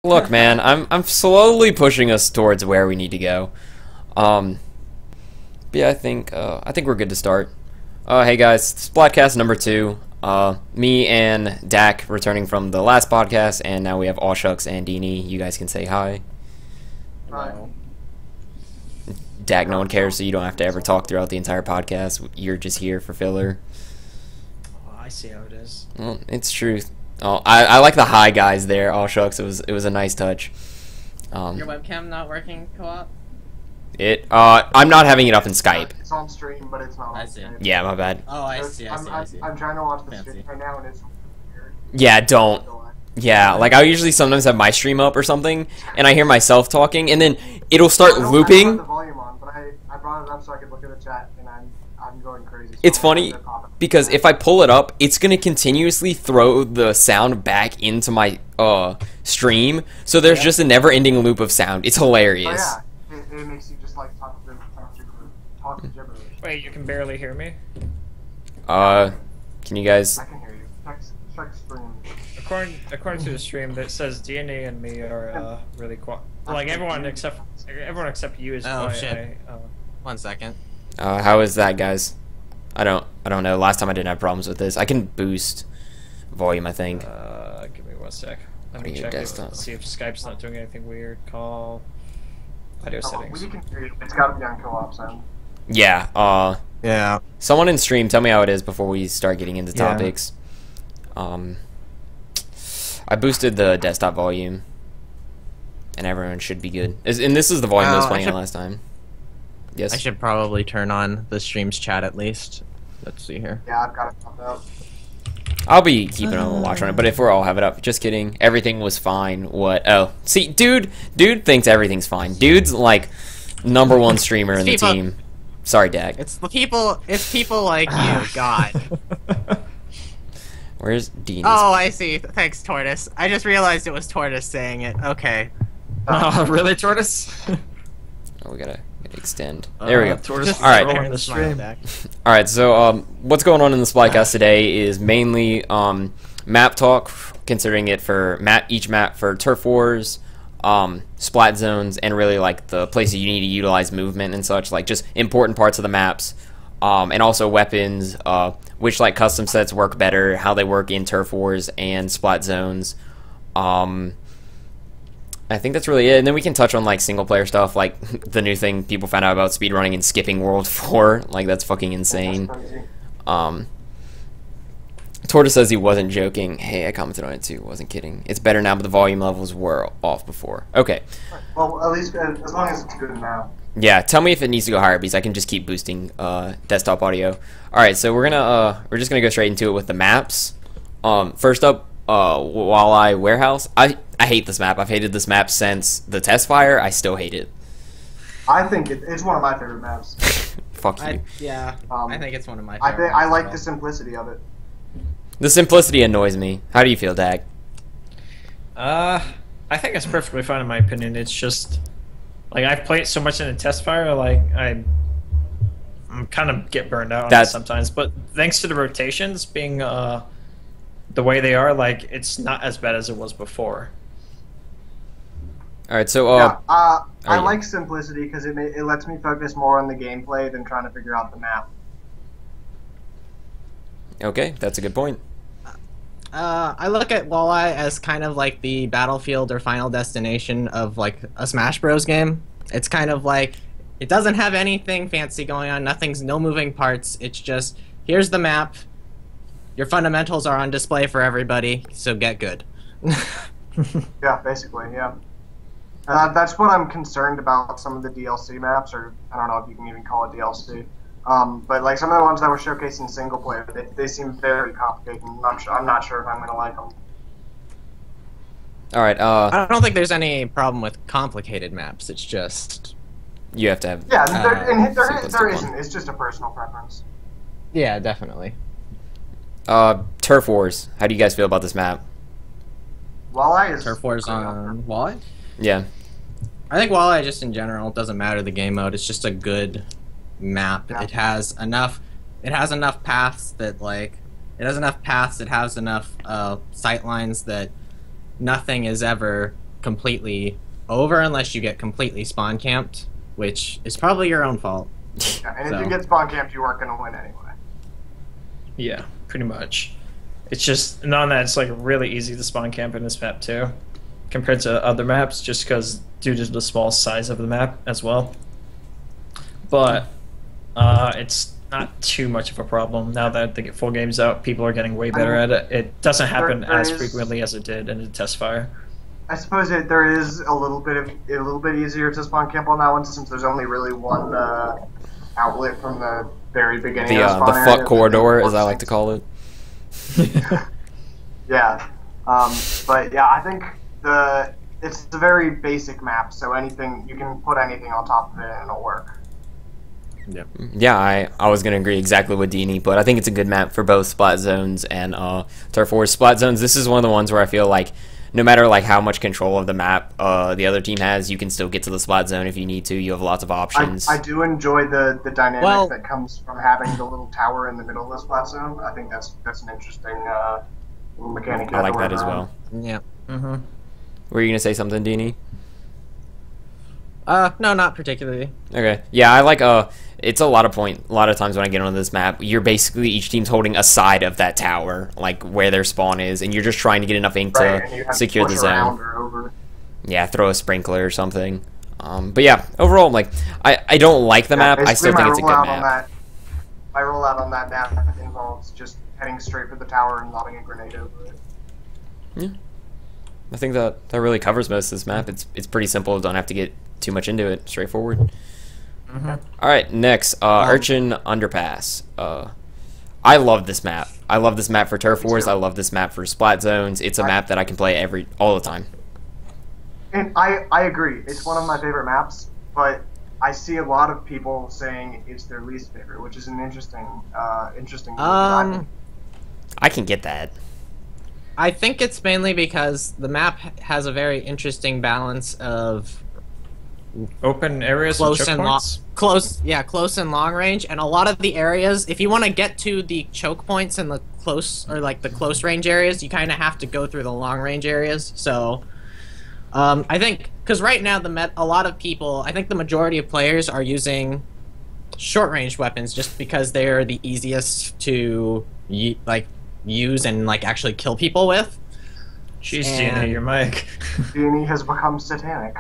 Look, man, I'm slowly pushing us towards where we need to go. But yeah, I think we're good to start. Hey guys, SplatCast number 2. Me and DAK returning from the last podcast, and now we have Aweshucks and DNE. You guys can say hi. Hi. DAK, no one cares, so you don't have to ever talk throughout the entire podcast. You're just here for filler. Oh, I see how it is. Well, it's true. Oh, I like the hi guys there. Aweshucks, it was a nice touch. Your webcam not working, co-op? I'm not having it up in Skype. It's on stream, but it's not on see. Skype. Yeah, my bad. Oh, I see. I'm trying to watch the Fancy. stream right now, and it's weird. Yeah, don't. Yeah, like I usually sometimes have my stream up or something, and I hear myself talking, and then it'll start I looping. don't have the volume on, but I brought it up so I could look at the chat, and I'm going crazy. So It's funny because if I pull it up, it's gonna continuously throw the sound back into my stream, so there's just a never-ending loop of sound. It's hilarious. Oh, yeah, it makes you just like talk gibberish. Wait, you can barely hear me? Can you guys? I can hear you. Check stream. According to the stream, that says DNA and me are really quiet. Like everyone except you is Oh, quiet. shit. 1 second. How is that, guys? I don't know. Last time I didn't have problems with this. I can boost volume, I think. Give me 1 sec. Let me Audio check it. desktop. See if Skype's not doing anything weird. Call audio settings. We can hear you. It's got to be on co-op end. Yeah. Yeah. Someone in stream, tell me how it is before we start getting into Yeah. topics. I boosted the desktop volume, and everyone should be good. And this is the volume I was playing at last time. Yes. I should probably turn on the stream's chat at least. Let's see here. Yeah, I've got it popped up. I'll be keeping a watch on it, but if we're all have it up, just kidding. Everything was fine. What? Oh, see, dude thinks everything's fine. Dude's like #1 streamer in the team. Sorry, DAK. It's people like you, God. Where's Dean? Oh, I see. Thanks, Tortoise. I just realized it was Tortoise saying it. Okay. Oh, really, Tortoise? Oh, we gotta extend. There we go. Tortoise All right. rolling the stream. All right, so what's going on in the SplatCast today is mainly map talk, considering it for each map for Turf Wars, Splat Zones, and really like the places you need to utilize movement and such, like just important parts of the maps, and also weapons, which like custom sets work better, how they work in Turf Wars and Splat Zones. I think that's really it, and then we can touch on like single player stuff, like the new thing people found out about speedrunning and skipping World 4. Like that's fucking insane. Tortoise says he wasn't joking. Hey, I commented on it too. Wasn't kidding. It's better now, but the volume levels were off before. Okay. Well, at least as long as it's good now. Yeah, tell me if it needs to go higher because I can just keep boosting desktop audio. All right, so we're just gonna go straight into it with the maps. First up, Walleye Warehouse. I hate this map. I've hated this map since the test fire. I still hate it. I think it's one of my favorite maps. Fuck you. I think it's one of my favorites. I like the simplicity of it. The simplicity annoys me. How do you feel, DAK? I think it's perfectly fine in my opinion. It's just like I've played so much in a test fire, like I'm kind of get burned out on it sometimes. But thanks to the rotations being the way they are, like it's not as bad as it was before. All right, so I like simplicity because it lets me focus more on the gameplay than trying to figure out the map. Okay, that's a good point. I look at Walleye as kind of like the Battlefield or Final Destination of like a Smash Bros game. It's kind of like it doesn't have anything fancy going on. No moving parts. It's just here's the map. Your fundamentals are on display for everybody, so get good. Yeah, basically, yeah. That's what I'm concerned about some of the DLC maps, or I don't know if you can even call it DLC. But like some of the ones that were showcasing single player, they seem very complicated, and I'm not sure if I'm going to like them. All right. I don't think there's any problem with complicated maps. It's just you have to have. Yeah, there isn't. It's just a personal preference. Yeah, definitely. Turf Wars. How do you guys feel about this map? Walleye is Turf Wars on Walleye. Yeah. I think Walleye just in general doesn't matter the game mode. It's just a good map. Yeah. It has enough paths that it has enough sight lines that nothing is ever completely over unless you get completely spawn camped, which is probably your own fault. Yeah, and if you get spawn camped, you aren't going to win anyway. Yeah, pretty much. It's just none that it's like really easy to spawn camp in this map too, compared to other maps, just because due to the small size of the map as well. But it's not too much of a problem now that the full game's out. People are getting way better at it. It doesn't happen as frequently as it did in the test fire. I suppose there is a little bit easier to spawn camp on that one since there's only really one outlet from the very beginning. The fuck corridor, as I like to call it. Yeah, but yeah, I think it's a very basic map, so anything you can put anything on top of it and it'll work. Yeah, I was gonna agree exactly with DNE, but I think it's a good map for both Splat Zones and Turf Wars. Splat Zones, this is one of the ones where I feel like no matter like how much control of the map the other team has, you can still get to the Splat Zone if you need to. You have lots of options. I do enjoy the dynamic that comes from having the little tower in the middle of the Splat Zone. I think that's an interesting little mechanic. I like that as well. Yeah. Mm-hmm. Were you gonna say something, DNE? No, not particularly. Okay. Yeah, I like it's a lot of times when I get on this map, you're basically each team's holding a side of that tower, like where their spawn is, and you're just trying to get enough ink to secure the zone. Yeah, throw a sprinkler or something. But yeah, overall, like I don't like the map. I still think it's a good map. My rollout on that map involves just heading straight for the tower and lobbing a grenade over it. Yeah. I think that really covers most of this map. It's pretty simple. Don't have to get too much into it. Straightforward. Mm-hmm. All right, next, Urchin Underpass. I love this map. I love this map for Turf Wars. I love this map for Splat Zones. It's a map that I can play all the time. And I agree. It's one of my favorite maps, but I see a lot of people saying it's their least favorite, which is an interesting. I can get that. I think it's mainly because the map has a very interesting balance of open areas, close and long range, and a lot of the areas, if you want to get to the choke points and the close range areas, you kind of have to go through the long range areas. So I think because right now a lot of people, I think the majority of players are using short range weapons just because they're the easiest to use and actually kill people with. Jeez, DNE, your mic. DNE has become satanic.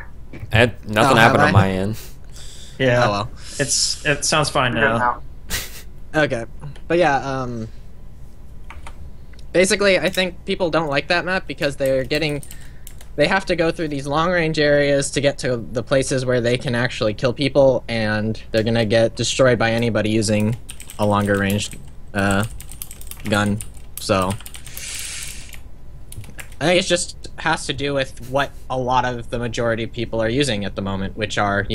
Nothing happened on my end. Yeah. Oh well. It sounds fine now. Okay. But yeah, basically I think people don't like that map because they have to go through these long range areas to get to the places where they can actually kill people, and they're gonna get destroyed by anybody using a longer range gun. So I think it just has to do with what a lot of the majority of people are using at the moment, which are,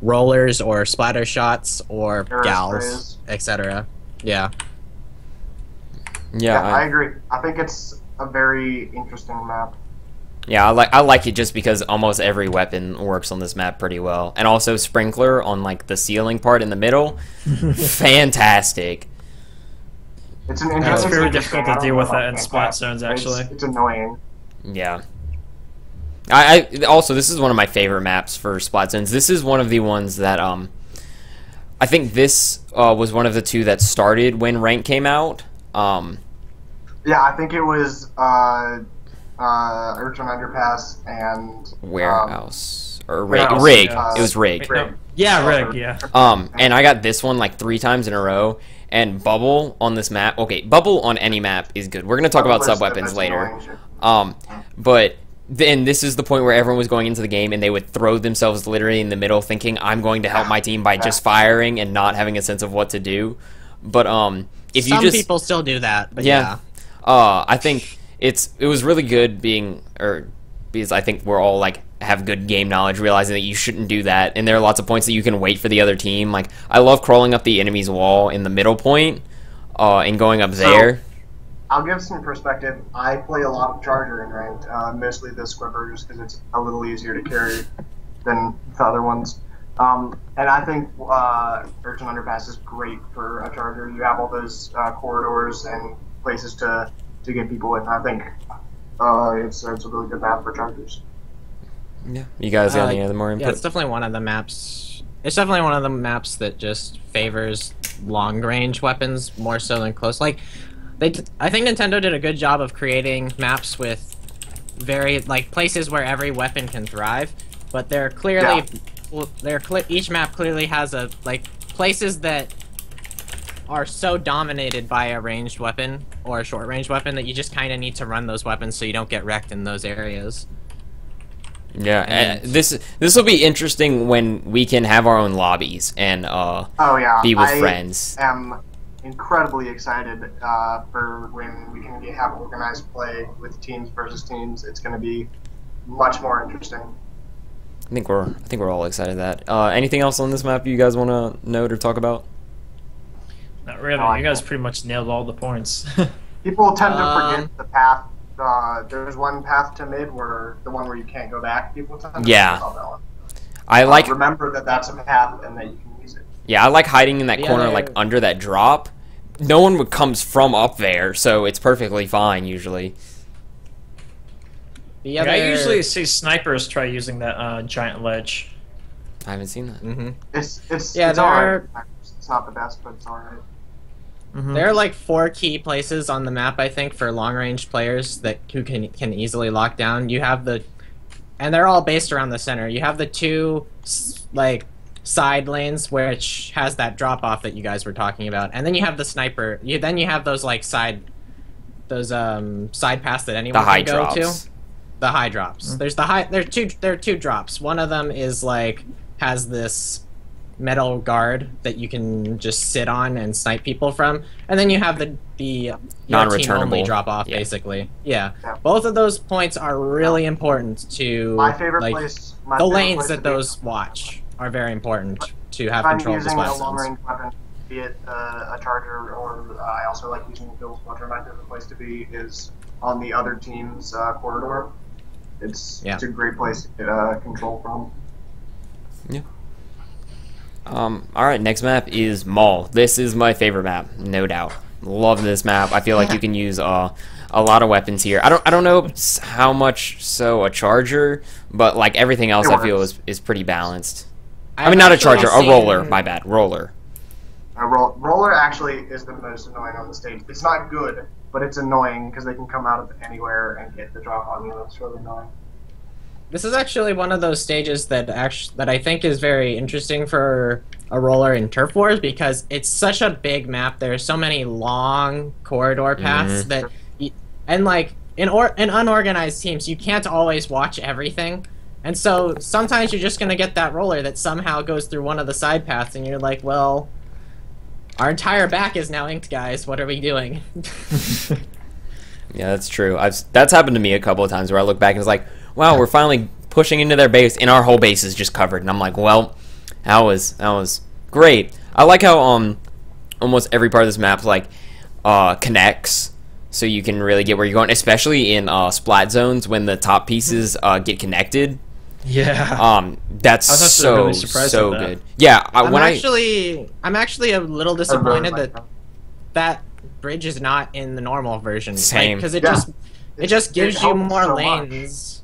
rollers or splatter shots or gals, etc. Yeah. Yeah, I agree. I think it's a very interesting map. Yeah, I like it just because almost every weapon works on this map pretty well. And also Sprinkler on the ceiling part in the middle. Fantastic. It's very difficult to deal with that in Splat Zones, actually. It's annoying. Yeah. I also, this is one of my favorite maps for Splat Zones. This is one of the ones that I think this was one of the two that started when Rank came out. Yeah, I think it was Urchin Underpass and Warehouse or Rig. It was Rig. Yeah, Rig. Yeah. And I got this one 3 times in a row. And Bubble on this map, okay, Bubble on any map is good. We're gonna talk about sub-weapons later. But then this is the point where everyone was going into the game and they would throw themselves literally in the middle, thinking I'm going to help my team by just firing and not having a sense of what to do. But if you some people still do that. But yeah. I think it was really good because I think we're all have good game knowledge, realizing that you shouldn't do that, and there are lots of points that you can wait for the other team. I love crawling up the enemy's wall in the middle point and going up there. I'll give some perspective. I play a lot of Charger in Ranked, mostly the Squibber, just because it's a little easier to carry than the other ones. And I think Urchin Underpass is great for a Charger. You have all those corridors and places to get people in. I think it's a really good map for chargers. Yeah. You guys got any other more input? Yeah, it's definitely one of the maps. It's definitely one of the maps that just favors long-range weapons more so than close. Like, I think Nintendo did a good job of creating maps with places where every weapon can thrive, but they're clearly, each map clearly has places that are so dominated by a ranged weapon or a short-range weapon that you just kind of need to run those weapons so you don't get wrecked in those areas. Yeah, and this will be interesting when we can have our own lobbies and be with friends. I am incredibly excited for when we can have organized play with teams versus teams. It's going to be much more interesting. I think we're all excited that. Anything else on this map you guys want to note or talk about? Not really. You guys pretty much nailed all the points. People tend to forget the path. There's one path to mid where the one where you can't go back. People tend to forget that one. I like remember that that's a path and that you can use it. Yeah, I like hiding in that corner, like under that drop. No one comes from up there, so it's perfectly fine usually. I usually see snipers try using that giant ledge. I haven't seen that. Mm-hmm. It's alright. It's not the best, but it's alright. Mm-hmm. There are like 4 key places on the map, I think, for long-range players who can easily lock down. You have and they're all based around the center. You have the 2 side lanes, which has that drop-off that you guys were talking about, and then you have the sniper. Then you have those side paths that anyone can go to. The high drops. Mm-hmm. There are two drops. One of them is has this metal guard that you can just sit on and snipe people from, and then you have the non-returnable drop off, basically. Yeah, both of those points are really important to my favorite place. The lanes that those watch are very important to have control of the splat zones. Long-range weapon, be it a charger or I also like using the Bill Squadron. My favorite place to be is on the other team's corridor. It's a great place to get control from. Yeah. Alright, next map is Mall. This is my favorite map, no doubt. Love this map. I feel like you can use a lot of weapons here. I don't know how much so a charger, but like everything else I feel is pretty balanced. I mean, not a charger, a roller, my bad, roller. Roller actually is the most annoying on the stage. It's not good, but it's annoying because they can come out of anywhere and get the drop on you. It's really annoying. This is actually one of those stages that I think is very interesting for a roller in Turf Wars because it's such a big map. There are so many long corridor paths that, and in unorganized teams, you can't always watch everything, and so sometimes you're just gonna get that roller that somehow goes through one of the side paths, and you're like, well, our entire back is now inked, guys. What are we doing? Yeah, that's true. That's happened to me a couple of times where I look back and it's like, wow, we're finally pushing into their base, and our whole base is just covered. And I'm like, well, that was great. I like how almost every part of this map connects, so you can really get where you're going. Especially in splat zones when the top pieces get connected. Yeah. That's so good. Yeah. I'm actually a little disappointed that bridge is not in the normal version. Same. Because it just gives you more lanes.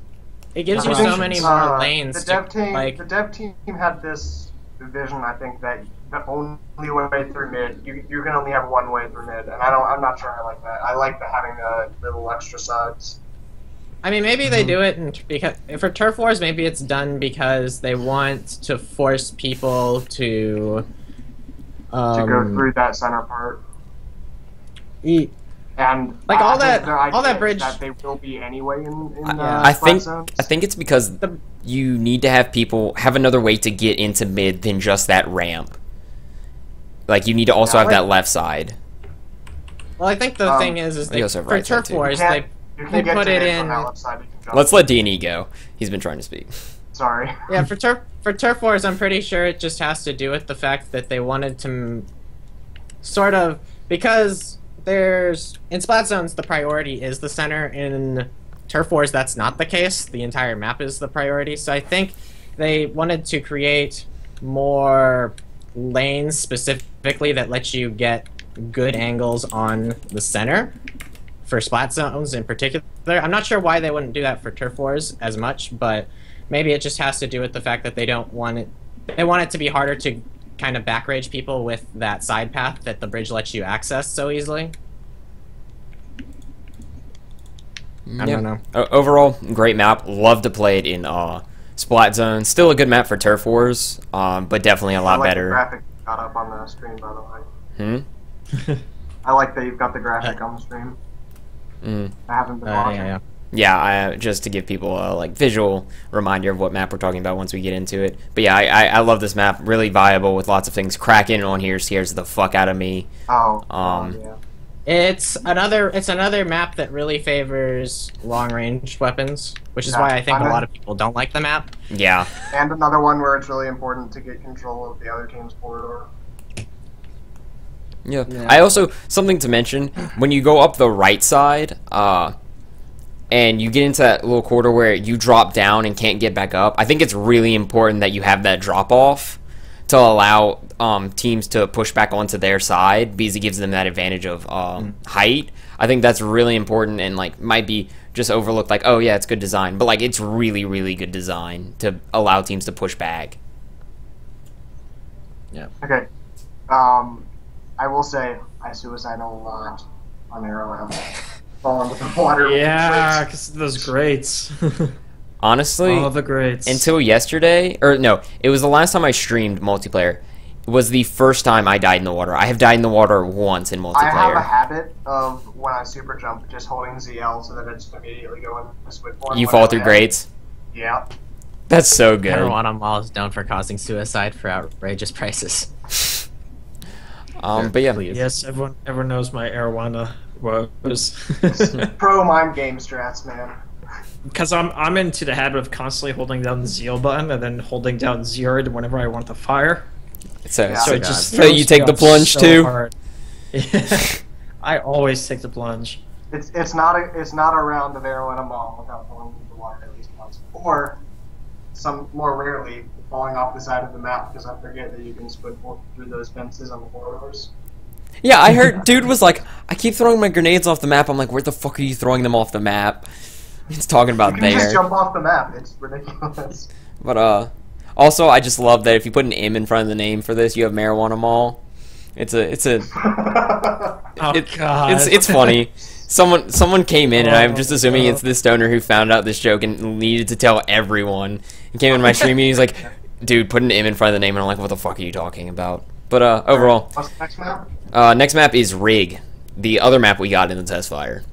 It gives you so many more lanes. The dev team had this vision, I think, that the only way through mid, you can only have one way through mid, and I'm not sure I like that. I like having little extra sides. I mean, maybe they do it because for Turf Wars, maybe it's done because they want to force people to go through that center part. And all that bridge that they will be anyway in I think it's because you need to have people have another way to get into mid than just that ramp. Like you need to also have that left side. Well, I think the thing is for Turf Wars they put it in. Let's let DNE go. He's been trying to speak. Sorry. Yeah, for Turf Wars, I'm pretty sure it just has to do with the fact that they wanted to sort of because. In Splat Zones, the priority is the center. In Turf Wars, that's not the case. The entire map is the priority. So I think they wanted to create more lanes specifically that let you get good angles on the center for splat zones in particular. I'm not sure why they wouldn't do that for turf wars as much, but maybe it just has to do with the fact that they don't want it. They want it to be harder to kind of back rage people with that side path that the bridge lets you access so easily. I don't know. Overall, great map. Love to play it in Splat Zone. Still a good map for turf wars, but definitely a lot better. The graphic got up on the stream, by the way. I like that you've got the graphic on the stream. I haven't been watching. Yeah, just to give people a like visual reminder of what map we're talking about once we get into it. But yeah, I love this map. Really viable with lots of things. Kraken on here scares the fuck out of me. Yeah. It's another map that really favors long range weapons, which is why I think a lot of people don't like the map. Yeah. And another one where it's really important to get control of the other team's corridor. Yeah. I also, something to mention, when you go up the right side, and you get into that little corridor where you drop down and can't get back up, I think it's really important that you have that drop off to allow teams to push back onto their side, because it gives them that advantage of height. I think that's really important, and like might be just overlooked, like, oh yeah, it's good design, but like it's really, really good design to allow teams to push back. Yeah. Okay. I will say I suicide a lot on Arrowhead. Fall into the water. Yeah, because those grates. Honestly, all the grades. Until yesterday, or no, it was the last time I streamed multiplayer. It was the first time I died in the water. I have died in the water once in multiplayer. I have a habit of when I super jump, just holding ZL so that it's immediately going to squid form. You fall through grates? Yeah. That's so good. Everyone on Wall is known for causing suicide for outrageous prices. But yeah. Yes, everyone knows my Arowana woes. Pro mind game strats, man. Because I'm into the habit of constantly holding down the ZL button and then holding down zeroed whenever I want to fire. So it just so you take the plunge so too? Hard. I always take the plunge. It's not a round of arrow in a mall without falling into the water at least once, or some more rarely falling off the side of the map because I forget that you can squid through those fences on the corridors. Yeah, I heard dude was like, I keep throwing my grenades off the map. I'm like, where the fuck are you throwing them off the map? He's talking about you can there. just jump off the map. It's ridiculous. But also I just love that if you put an M in front of the name for this, you have Marijuana Mall. It's funny. Someone came in, and I'm just assuming it's this stoner who found out this joke and needed to tell everyone. He came in my stream, and he's like, dude, put an M in front of the name, and I'm like, what the fuck are you talking about? But overall, what's the next map? Next map is Rig, the other map we got in the test fire.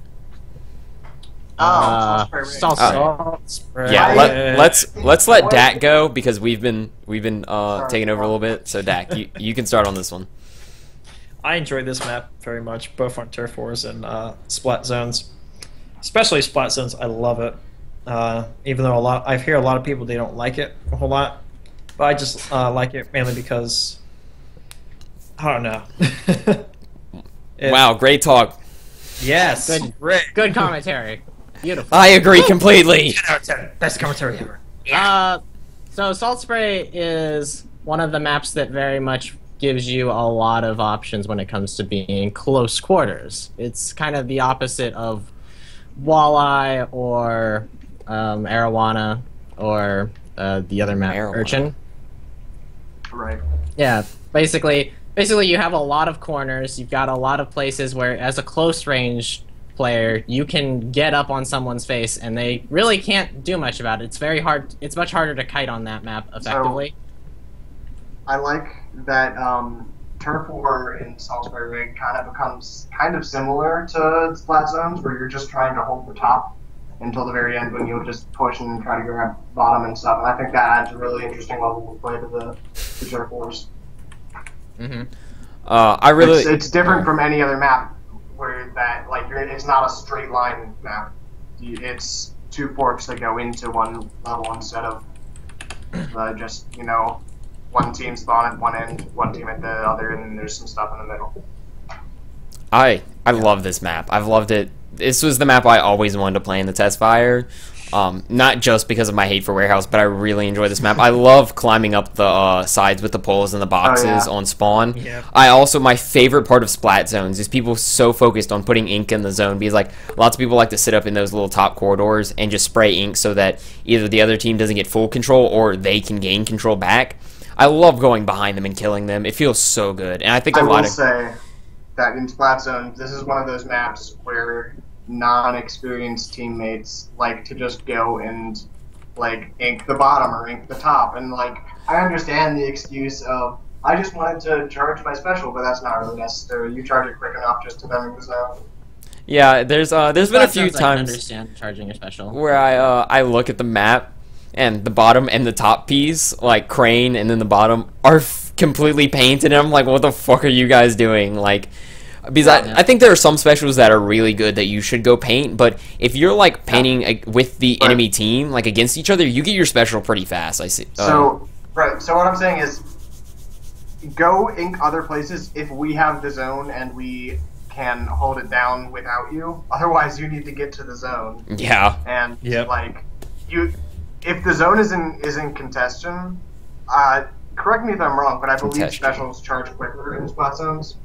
Salt spray. Yeah, let's let Dak go because we've been taking over a little bit. So Dak, you can start on this one. I enjoy this map very much, both on turf wars and splat zones. Especially splat zones, I love it. Even though I hear a lot of people they don't like it a whole lot, but I just like it mainly because I don't know. Wow, great talk. Yes, good commentary. Beautiful. I agree completely. 10 out of 10. Best commentary ever. So Salt Spray is one of the maps that very much gives you a lot of options when it comes to being close quarters. It's kind of the opposite of Walleye or Arowana or the other map, Arowana. Urchin. Right. Yeah, basically you have a lot of corners. You've got a lot of places where, as a close range player, you can get up on someone's face and they really can't do much about it. It's very hard. It's much harder to kite on that map effectively. So, I like that turf war in Salisbury Rig kind of becomes kind of similar to splat zones, where you're just trying to hold the top until the very end when you'll just push and try to grab bottom and stuff. And I think that adds a really interesting level of play to the turf wars. It's different from any other map where that it's not a straight line map. It's two forks that go into one level instead of just one team spawn at one end, one team at the other, and then there's some stuff in the middle. I love this map. I've loved it. This was the map I always wanted to play in the test fire. Not just because of my hate for Warehouse, but I really enjoy this map. I love climbing up the sides with the poles and the boxes on spawn. Yep. My favorite part of Splat Zones is people so focused on putting ink in the zone, because like lots of people like to sit up in those little top corridors and just spray ink so that either the other team doesn't get full control or they can gain control back. I love going behind them and killing them. It feels so good, and I think I will say that in Splat Zone, this is one of those maps where non-experienced teammates like to just go and like ink the bottom or ink the top, and like I understand the excuse of I just wanted to charge my special, but that's not really necessary. You charge it quick enough just to bend the zone. Yeah, there's been a few times understand charging your special where I look at the map and the bottom and the top piece, like crane and then the bottom, are completely painted, and I'm like, what the fuck are you guys doing? Like, because I think there are some specials that are really good that you should go paint, but if you're like painting with the enemy team, like against each other, you get your special pretty fast. I see. So right. So what I'm saying is, go ink other places if we have the zone and we can hold it down without you. Otherwise, you need to get to the zone. Yeah. And Yep. like if the zone is in contention, correct me if I'm wrong, but I believe Contestion. specials charge quicker in spot zones.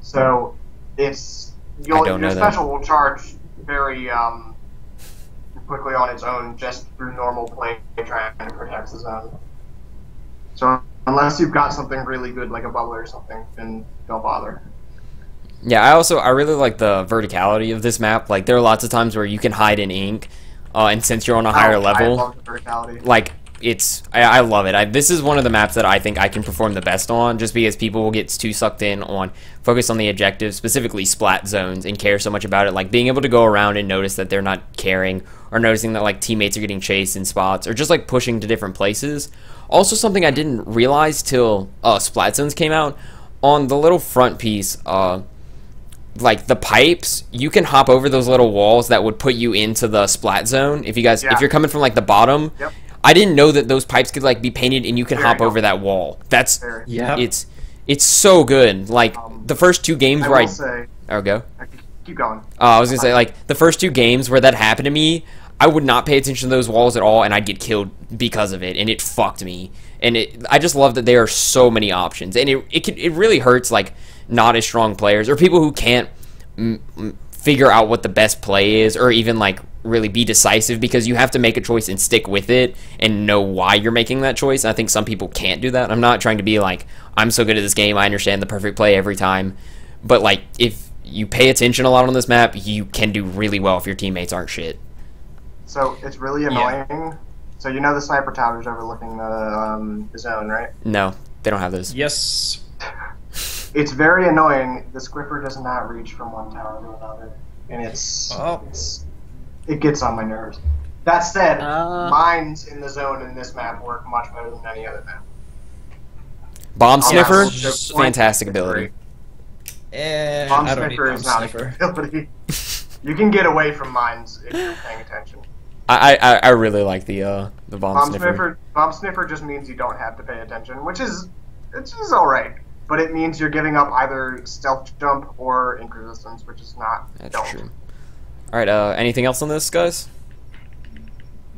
So it's don't your know that. special will charge very quickly on its own just through normal play trying to protect the zone. So unless you've got something really good like a bubble or something, then don't bother. Yeah, I really like the verticality of this map. Like, there are lots of times where you can hide in ink, and since you're on a higher I level, love the verticality. like, I love it. This is one of the maps that I think I can perform the best on, just because people will get too sucked in on focus on the objective, specifically splat zones, and care so much about it. Like being able to go around and notice that they're not caring, or noticing that like teammates are getting chased in spots, or just like pushing to different places. Also, something I didn't realize till splat zones came out, on the little front piece, like the pipes, you can hop over those little walls that would put you into the splat zone. If you're coming from like the bottom. Yep. I didn't know that those pipes could like be painted and you can hop go. over that wall. That's Yep. it's so good. Like the first two games where go. Keep going. I was gonna say, like, the first two games where that happened to me, I would not pay attention to those walls at all, and I'd get killed because of it, and it fucked me. And I just love that there are so many options, and it really hurts like not as strong players or people who can't figure out what the best play is, or even like really be decisive, because you have to make a choice and stick with it and know why you're making that choice. And I think some people can't do that. I'm not trying to be like, I'm so good at this game, I understand the perfect play every time, but like if you pay attention a lot on this map, you can do really well if your teammates aren't shit. So it's really annoying. So you know the sniper towers overlooking the zone, right? No, they don't have those. Yes. It's very annoying. The squiffer does not reach from one tower to another, and it gets on my nerves. That said, mines in the zone in this map work much better than any other map. Bomb sniffer, just fantastic ability. Bomb I don't need sniffer bomb is not sniffer. a good ability. You can get away from mines if you're paying attention. I really like the bomb sniffer. Bomb sniffer just means you don't have to pay attention, which is all right. But it means you're giving up either stealth jump or ink resistance, which is not. That's true. All right. Anything else on this, guys?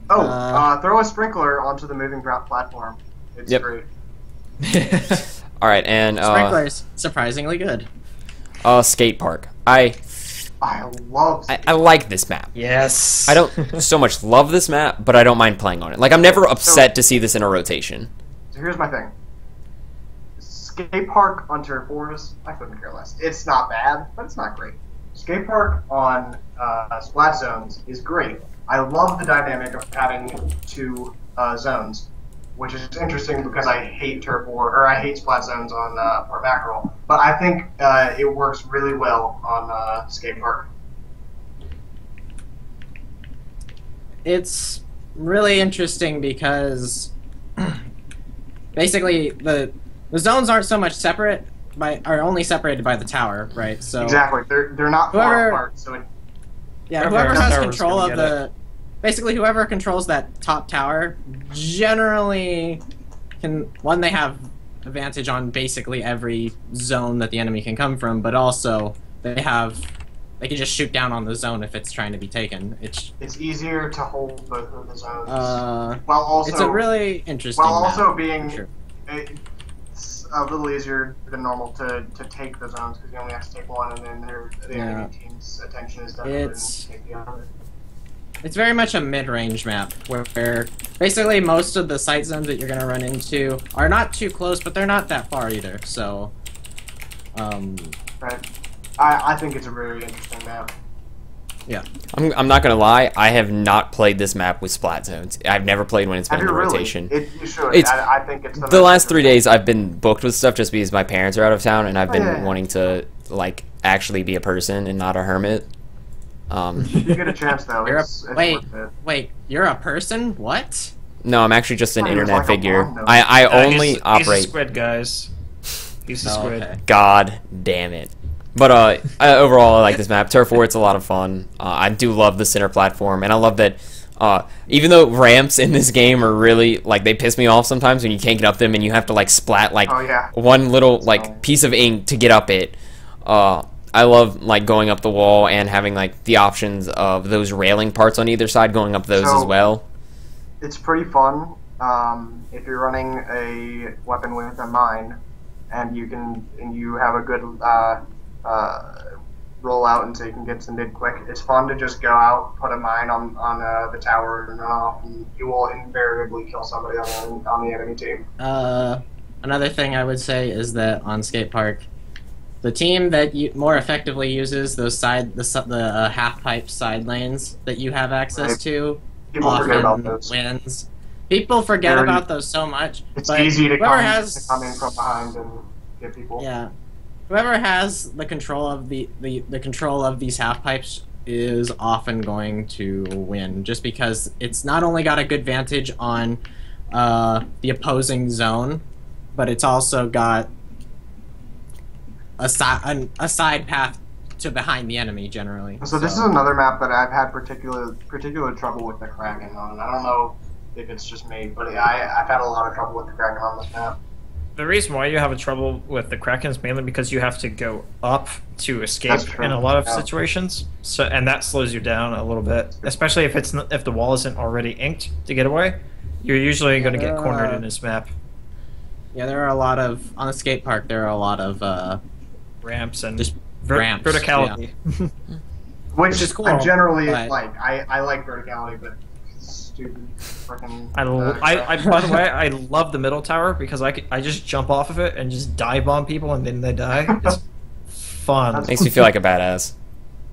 Throw a sprinkler onto the moving platform. It's great. All right, and sprinklers surprisingly good. Skate park. I love. I like this map. Yes. I don't so much love this map, but I don't mind playing on it. Like, I'm never upset to see this in a rotation. So here's my thing. Skate park on turf wars, I couldn't care less. It's not bad, but it's not great. Skate park on splat zones is great. I love the dynamic of having two zones, which is interesting because I hate turf war, or I hate splat zones on Port Mackerel. But I think it works really well on skate park. It's really interesting because basically the zones aren't so much separate, are only separated by the tower, right? So exactly, they're not far apart. So whoever has control of basically whoever controls that top tower generally can, one, they have advantage on basically every zone that the enemy can come from, but also they have they can just shoot down on the zone if it's trying to be taken. It's easier to hold both of the zones. While also, it's a really interesting. While also map, being sure. It's a little easier than normal to take the zones because you only have to take one, and then the enemy team's attention is diverted and take the other. It's very much a mid-range map where basically most of the sight zones that you're gonna run into are not too close, but they're not that far either. So, right. I think it's a very interesting map. Yeah. I'm not gonna lie, I have not played this map with splat zones. I've never played when it's been in rotation. You should. I think it's the last 3 days I've been booked with stuff just because my parents are out of town and I've been wanting to like actually be a person and not a hermit. You get a chance though. Wait, you're a person? What? No, I'm actually just an internet like figure. I only operate. He's a squid, guys. He's a squid. Okay. God damn it. But overall, I like this map. Turf War, it's a lot of fun. I do love the center platform, and I love that even though ramps in this game are really, like, they piss me off sometimes when you can't get up them and you have to, like, splat, like, one little, like, piece of ink to get up it. I love, like, going up the wall and having, like, the options of those railing parts on either side, going up those as well. It's pretty fun if you're running a weapon with a mine, and you have a good roll out, and so you can get some mid quick. It's fun to just go out, put a mine on the tower, and run off, and you will invariably kill somebody on the enemy team. Another thing I would say is that on Skate Park, the team that more effectively uses those the half pipe side lanes that you have access to often wins. People forget about those so much. It's easy to come in from behind and get people. Yeah. Whoever has the control of the control of these half pipes is often going to win, just because it's not only got a good vantage on the opposing zone, but it's also got a side path to behind the enemy generally. So this is another map that I've had particular trouble with the Kraken on. I don't know if it's just me, but I've had a lot of trouble with the Kraken on this map. The reason why you have trouble with the Kraken is mainly because you have to go up to escape in a lot of situations. So, and that slows you down a little bit, especially if the wall isn't already inked to get away. You're usually going to get cornered in this map. Yeah, there are a lot of on the skate park. There are a lot of ramps and just ramps, verticality, yeah. Which is cool. I generally like. I like verticality, but stupid freaking. By the way, I love the middle tower because I just jump off of it and just dive bomb people and then they die. It's fun. Makes me feel like a badass.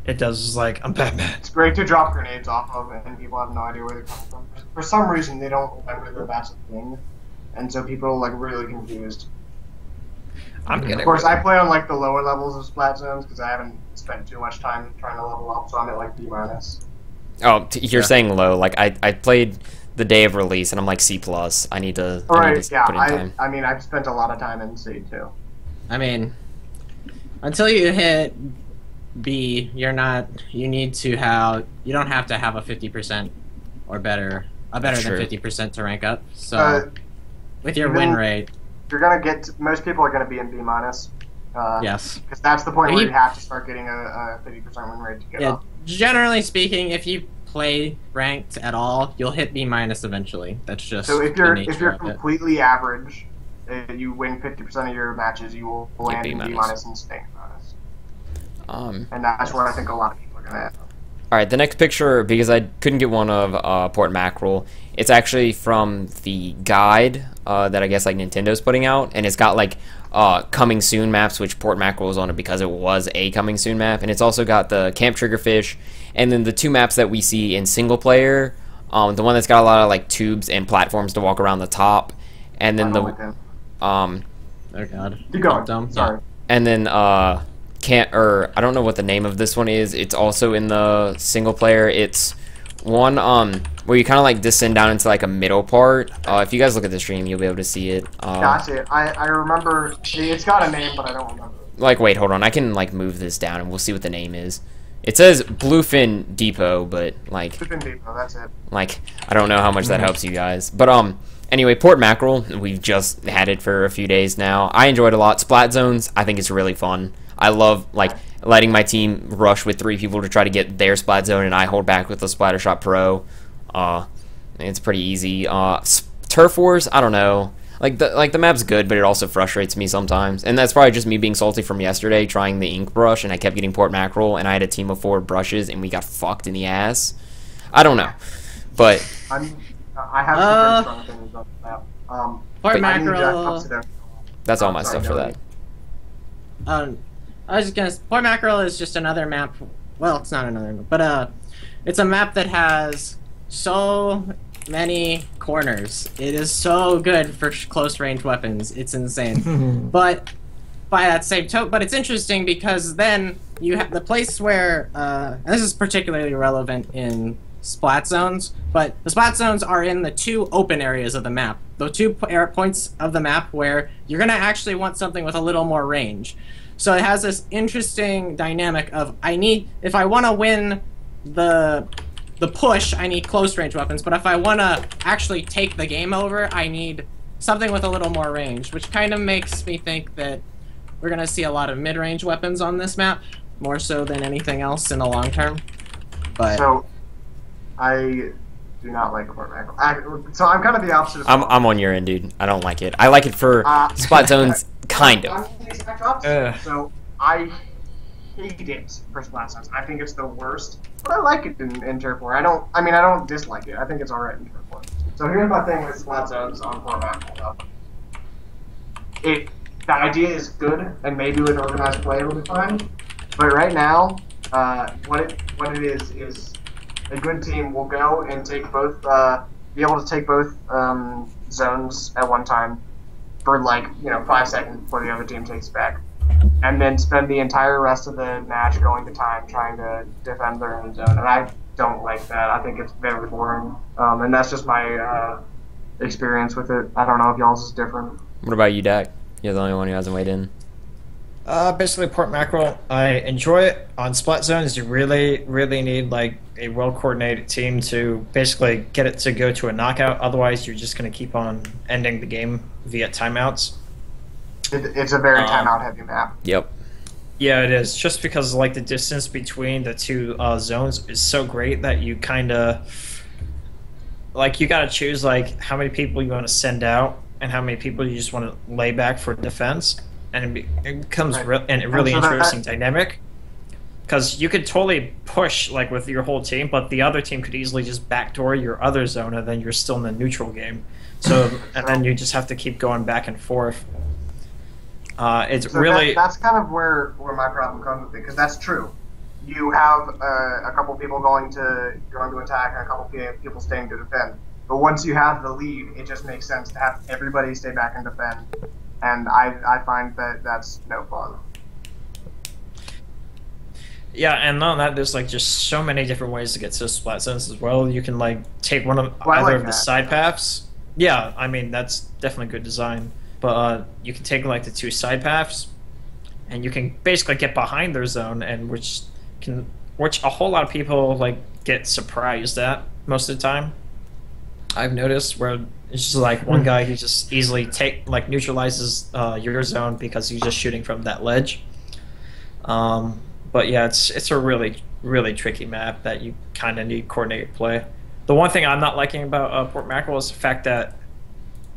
It does. It's like I'm Batman. It's great to drop grenades off of, and people have no idea where they're coming from. For some reason, they don't remember that that's a thing, and so people are like really confused. Of course, I play on like the lower levels of splat zones because I haven't spent too much time trying to level up, so I'm at like B-. Oh, you're saying low. Like I played the day of release, and I'm like C+. I need to put in time. I mean, I've spent a lot of time in C too. I mean, until you hit B, you don't have to have a 50% or better, than 50% to rank up. So with your win rate, you're gonna most people are gonna be in B-. Yes, because that's the point where you have to start getting a 50% win rate to get up. Generally speaking, if you play ranked at all, you'll hit B- eventually. That's just so. If you're completely average, you win 50% of your matches, you will land in B- and stay in and that's where I think a lot of people are gonna have. All right, the next picture, because I couldn't get one of Port Mackerel, it's actually from the guide that I guess like Nintendo's putting out, and it's got like coming soon maps, which Port Mackerel was on it because it was a coming soon map, and it's also got the Camp Triggerfish, and then the two maps that we see in single player, the one that's got a lot of like tubes and platforms to walk around the top, and then oh god, keep going. Sorry. And then I don't know what the name of this one is. It's also in the single player. It's one where you kind of like descend down into like a middle part. If you guys look at the stream, you'll be able to see it. That's it. I remember. It's got a name, but I don't remember. Like, wait, hold on. I can like move this down, and we'll see what the name is. It says Bluefin Depot, but like. Bluefin Depot. That's it. Like, I don't know how much that helps you guys, but anyway, Port Mackerel. We've just had it for a few days now. I enjoyed it a lot. Splat zones. I think it's really fun. I love like letting my team rush with 3 people to try to get their splat zone, and I hold back with the Splatter Shot Pro. It's pretty easy. Turf Wars, I don't know. Like the map's good, but it also frustrates me sometimes, and that's probably just me being salty from yesterday trying the ink brush, and I kept getting port mackerel, and I had a team of 4 brushes, and we got fucked in the ass. I don't know, but I have some pretty strong opinions on that. Port mackerel. That's all my stuff for that. I was just gonna. Port mackerel is just another map. Well, it's not another map, but it's a map that has so many corners. It is so good for close range weapons. It's insane. But by that same token, but it's interesting because then you have the place where, and this is particularly relevant in splat zones, but the splat zones are in the 2 open areas of the map. The 2 points of the map where you're gonna actually want something with a little more range. So it has this interesting dynamic of if I want to win the push, I need close range weapons, but if I want to actually take the game over, I need something with a little more range, which kind of makes me think that we're going to see a lot of mid-range weapons on this map, more so than anything else in the long term. But so, I do not like port mackerel. So I'm kind of the opposite. I'm on your end, dude. I don't like it. I like it for splat zones, kind of. I'm the exact opposite. So I hate it for splat zones. I think it's the worst, but I like it in Turf War. I don't dislike it. I think it's alright in Turf War. So here's my thing with splat zones on port mackerel. The idea is good, and maybe with organized play it'll be fine. But right now, what it is a good team will go and take both, be able to take both zones at one time for 5 seconds before the other team takes it back, and then spend the entire rest of the match going to time trying to defend their own zone. And I don't like that. I think it's very boring, and that's just my experience with it. I don't know if y'all's is different. What about you, DAK? You're the only one who hasn't weighed in. Basically, port mackerel, I enjoy it. On splat zones, you really, really need a well-coordinated team to basically get it to go to a knockout. Otherwise, you're just going to keep on ending the game via timeouts. It's a very timeout-heavy map. Yep. Yeah, it is. Just because the distance between the 2 zones is so great that you kind of you got to choose how many people you want to send out and how many people you just want to lay back for defense. And it becomes a really interesting dynamic, because you could totally push with your whole team, but the other team could easily just backdoor your other zone, and then you're still in the neutral game. So and then you just have to keep going back and forth. That's kind of where my problem comes with it, because that's true. You have a couple people going to attack and a couple people staying to defend. But once you have the lead, it just makes sense to have everybody stay back and defend. And I find that that's no fun. Yeah, and on that, there's just so many different ways to get to splat zones as well. You can take one of either of the side paths. Yeah, that's definitely good design. But you can take the 2 side paths, and you can basically get behind their zone, and which a whole lot of people get surprised at most of the time. I've noticed where it's just one guy who just easily neutralizes your zone because he's just shooting from that ledge. But yeah, it's a really, really tricky map that you kind of need coordinated play. The one thing I'm not liking about port mackerel is the fact that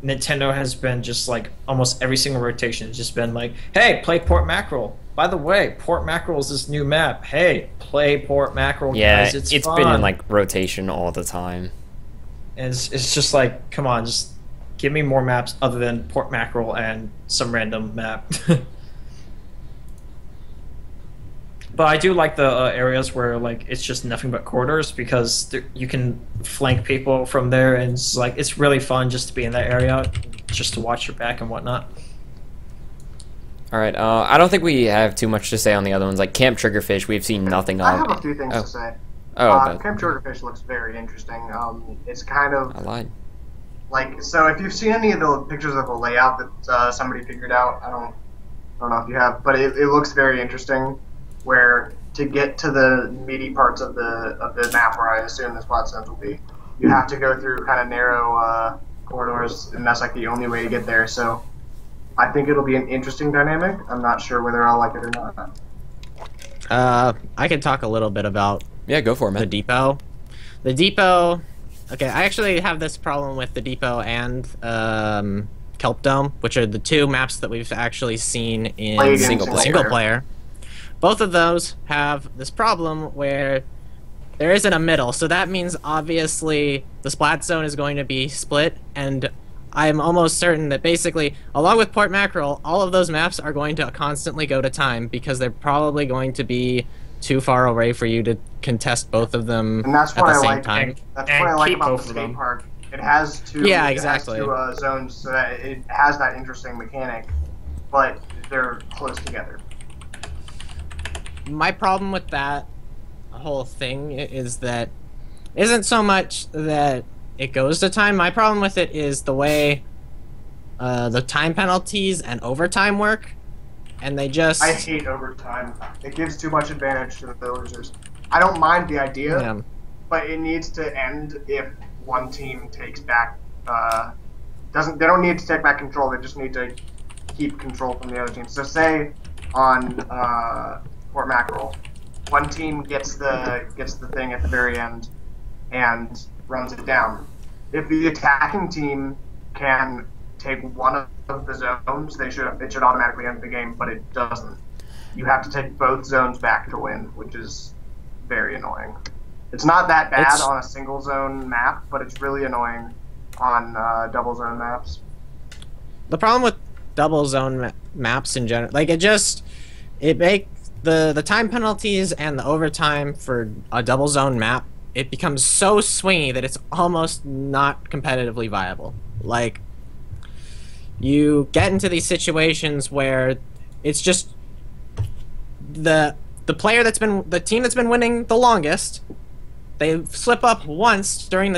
Nintendo has been just almost every single rotation has just been hey, play port mackerel. By the way, port mackerel is this new map. Hey, play port mackerel, guys. It's fun. Been in rotation all the time. And it's just come on, just give me more maps other than port mackerel and some random map. But I do like the areas where it's just nothing but corridors, because you can flank people from there, and it's really fun just to be in that area, just to watch your back and whatnot. All right, I don't think we have too much to say on the other ones. Camp Triggerfish, we've seen nothing of. I have a few things to say. Camp Triggerfish looks very interesting. It's kind of... I lied. So if you've seen any of the pictures of the layout that somebody figured out, I don't know if you have, but it looks very interesting, where to get to the meaty parts of the map, where I assume the splat zones will be, you have to go through kind of narrow corridors, and that's the only way to get there. So I think it'll be an interesting dynamic. I'm not sure whether I'll like it or not. I could talk a little bit about Yeah, go for it, the man. depot. The depot. Okay, I actually have this problem with the depot and Kelp Dome, which are the two maps that we've actually seen in Played in single single player. Both of those have this problem where there isn't a middle, so that means obviously the splat zone is going to be split, and I'm almost certain that basically, along with Port Mackerel, all of those maps are going to constantly go to time because they're probably going to be too far away for you to contest both of them And that's at what the I same like. time. That's And what I like keep about both the of skate them. park. It has two. Yeah, It exactly. has two zones, so that it has that interesting mechanic, but they're close together. My problem with that whole thing is that isn't so much that it goes to time. My problem with it is the way the time penalties and overtime work, and they just I hate overtime. It gives too much advantage to the losers. I don't mind the idea, yeah. but it needs to end if one team takes back. They don't need to take back control. They just need to keep control from the other team. So say on Fort Mackerel, one team gets the thing at the very end and runs it down. If the attacking team can take one of the zones, it should automatically end the game, but it doesn't. You have to take both zones back to win, which is very annoying. It's not that bad on a single zone map, but it's really annoying on double zone maps. The problem with double zone maps in general, like it makes the time penalties and the overtime for a double zone map, it becomes so swingy that it's almost not competitively viable. Like, you get into these situations where it's just the team that's been winning the longest, they slip up once during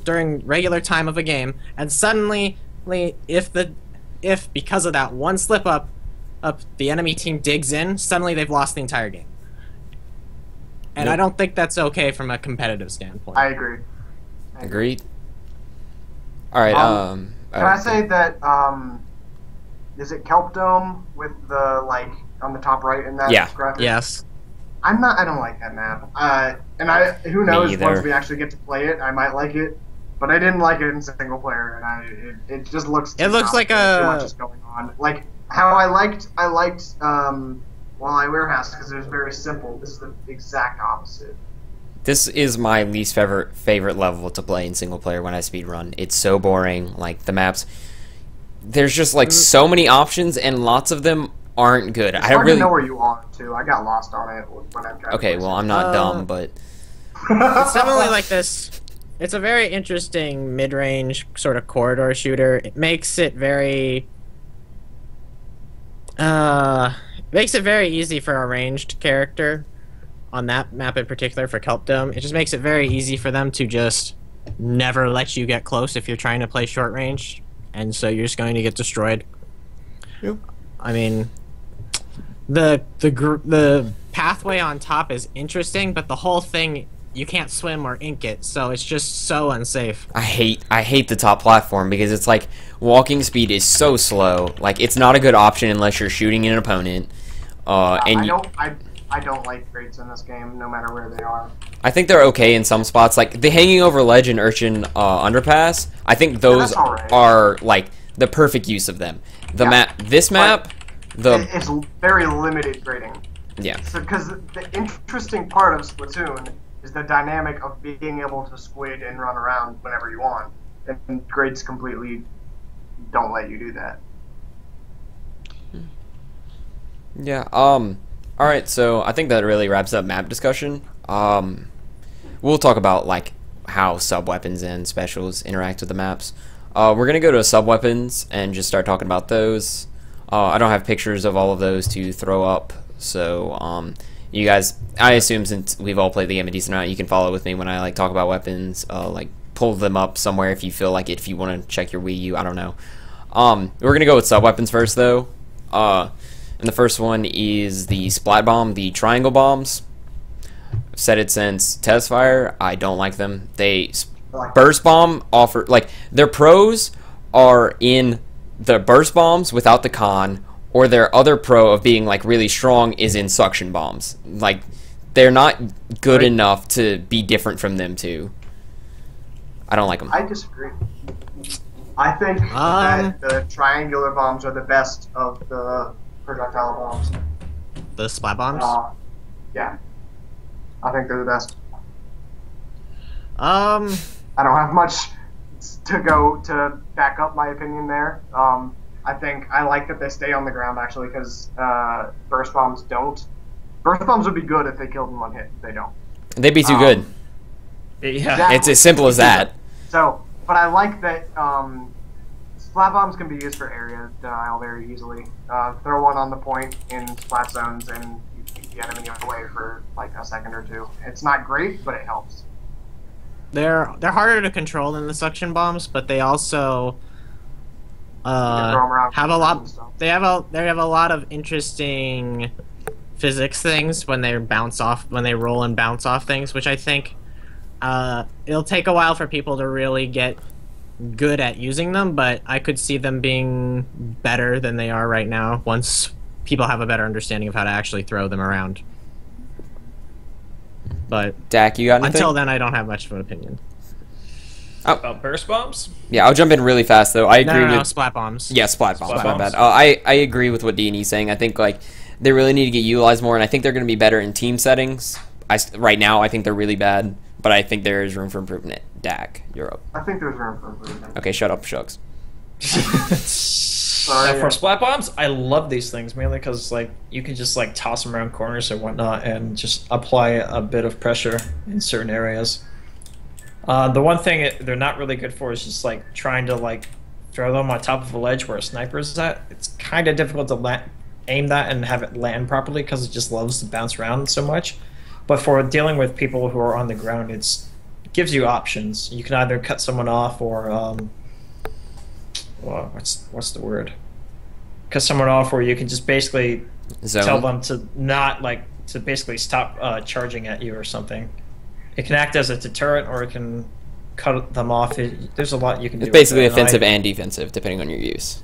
during regular time of a game, and suddenly if because of that one slip up the enemy team digs in, suddenly they've lost the entire game. And I don't think that's okay from a competitive standpoint. I agree. Agreed. All right. Can I say that? Is it Kelp Dome with the on the top right in that graphic? Yes. I don't like that map. Who knows? Once we actually get to play it, I might like it. But I didn't like it in single player, and it just looks. It looks like too much is going on. Like how I liked Walleye Warehouse because it was very simple. This is the exact opposite. This is my least favorite level to play in single player when I speedrun. It's so boring. Like the maps, there's just like so many options, and lots of them aren't good. It's hard to know where you are too. I got lost on it when I'm trying. Okay, well I'm not dumb, but it's definitely like this. It's a very interesting mid-range sort of corridor shooter. It makes it very easy for a ranged character on that map in particular for Kelp Dome. It just makes it very easy for them to just never let you get close if you're trying to play short range, and so you're just going to get destroyed. Yep. I mean, the pathway on top is interesting, but the whole thing, you can't swim or ink it, so it's just so unsafe. I hate the top platform because it's like walking speed is so slow. Like it's not a good option unless you're shooting an opponent. I don't like crates in this game, no matter where they are. I think they're okay in some spots, like the hanging over ledge and Urchin underpass. I think those are like the perfect use of them. The it's very limited grading. Yeah. So because the interesting part of Splatoon is the dynamic of being able to squid and run around whenever you want, and grades completely don't let you do that. Yeah. All right. So I think that really wraps up map discussion. We'll talk about like how sub weapons and specials interact with the maps. We're gonna go to sub weapons and just start talking about those. I don't have pictures of all of those to throw up, so you guys, I assume since we've all played the game a decent amount, you can follow with me when I like talk about weapons. Like pull them up somewhere if you feel like it. If you want to check your Wii U, I don't know. We're gonna go with sub weapons first though. And the first one is the Splat Bomb, the triangle bombs. I've said it since Test Fire. I don't like them. Burst Bomb offer, like, their pros are in the burst bombs without the con, or their other pro of being like really strong is in suction bombs. Like they're not good enough to be different from them too. I don't like them. I disagree. I think that the triangular bombs are the best of the projectile bombs. The splat bombs? Yeah. I think they're the best. I don't have much to go to back up my opinion there. I think I like that they stay on the ground actually because burst bombs don't. Burst bombs would be good if they killed in one hit. They don't. They'd be too good. Yeah, exactly. It's as simple as that. So, but I like that splat bombs can be used for area denial very easily. Throw one on the point in splat zones and you keep the enemy away for like a second or two. It's not great, but it helps. They're harder to control than the suction bombs, but they also have a lot. They have a lot of interesting physics things when they roll and bounce off things, which I think it'll take a while for people to really get good at using them, but I could see them being better than they are right now once people have a better understanding of how to actually throw them around. But Dak, you got anything? Until then, I don't have much of an opinion. About burst bombs? Yeah, I'll jump in really fast though. I agree with splat bombs. Yeah, splat bombs. Splat My bombs. bad. I agree with what DNE's saying. I think like they really need to get utilized more, and I think they're going to be better in team settings. Right now, I think they're really bad, but I think there is room for improvement. Dak, you're up. I think there's room for improvement. Okay, shut up, Shucks. Now, for splat bombs, I love these things mainly because like you can just like toss them around corners or whatnot and just apply a bit of pressure in certain areas. The one thing they're not really good for is just like trying to like throw them on top of a ledge where a sniper is at. It's kind of difficult to aim that and have it land properly because it just loves to bounce around so much. But for dealing with people who are on the ground, it gives you options. You can either cut someone off or well, what's the word? Cut someone off, or you can just basically tell them to not to basically stop charging at you or something. It can act as a deterrent, or it can cut them off. There's a lot you can do. It's basically offensive and defensive, depending on your use.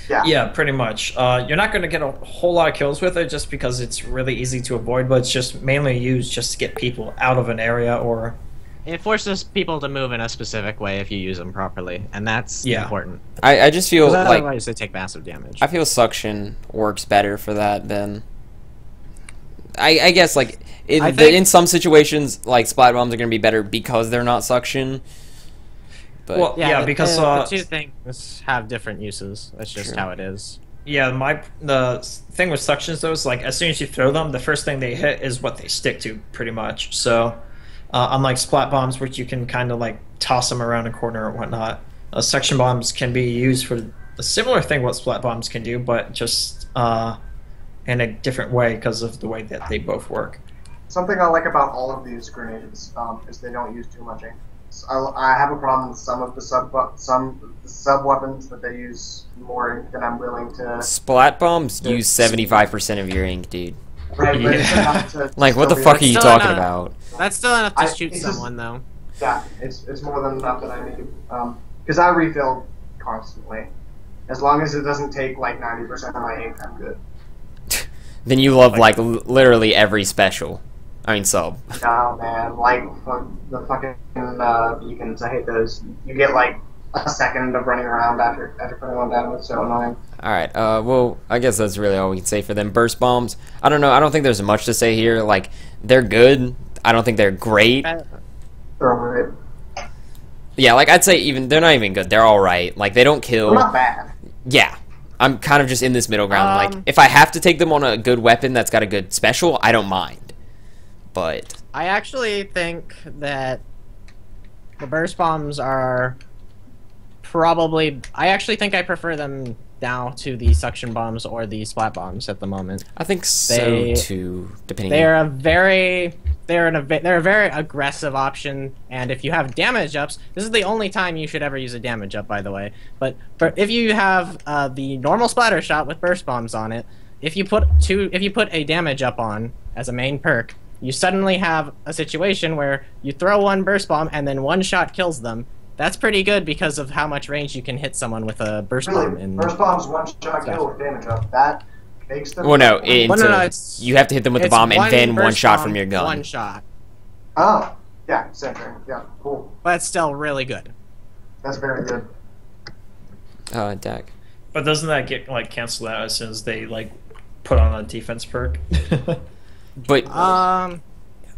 Yeah, pretty much. You're not going to get a whole lot of kills with it just because it's really easy to avoid, but it's just mainly used just to get people out of an area or... It forces people to move in a specific way if you use them properly, and that's important. I just feel like... Otherwise they take massive damage. I feel suction works better for that than... I guess, like, in some situations, like, splat bombs are going to be better because they're not suction. But well, yeah, because the two things have different uses. That's just how it is. Yeah, the thing with suctions though is like as soon as you throw them, the first thing they hit is what they stick to, pretty much. So, unlike splat bombs, which you can kind of like toss them around a corner or whatnot, suction bombs can be used for a similar thing what splat bombs can do, but just in a different way because of the way that they both work. Something I like about all of these grenades is they don't use too much ink. I have a problem with some of the sub weapons that they use more ink than I'm willing to. Splat bombs use 75% of your ink, dude. Right, but it's enough to like, what the fuck are you talking about? That's still enough to shoot someone, though. Yeah, it's more than enough that I need. Because I refill constantly. As long as it doesn't take like 90% of my ink, I'm good. Then you love like literally every special. I mean, sub. No, man. Like, the fucking beacons, I hate those. You get, like, a second of running around after putting one down. It's so annoying. Alright, well, I guess that's really all we can say for them. Burst bombs, I don't know. I don't think there's much to say here. Like, they're good. I don't think they're great. They're alright. Yeah, like, I'd say even they're not even good. They're alright. Like, they don't kill. They're not bad. Yeah. I'm kind of just in this middle ground. Like, if I have to take them on a good weapon that's got a good special, I don't mind. But I actually think that the burst bombs are probably... I actually think I prefer them now to the suction bombs or the splat bombs at the moment. I think so too, depending. They're a very aggressive option, and if you have damage ups, this is the only time you should ever use a damage up, by the way. But if you have the normal splatter shot with burst bombs on it, if you put a damage up on as a main perk, you suddenly have a situation where you throw one burst bomb and then one shot kills them. That's pretty good because of how much range you can hit someone with a burst bomb. Really, burst bomb's one-shot kill with damage up. That makes them... Well, no, you have to hit them with the it's bomb and then one burst shot bomb, from your gun. One shot. Oh, yeah, same thing. Yeah, cool. But it's still really good. That's very good. DAK. But doesn't that get like canceled out as soon as they like put on a defense perk? But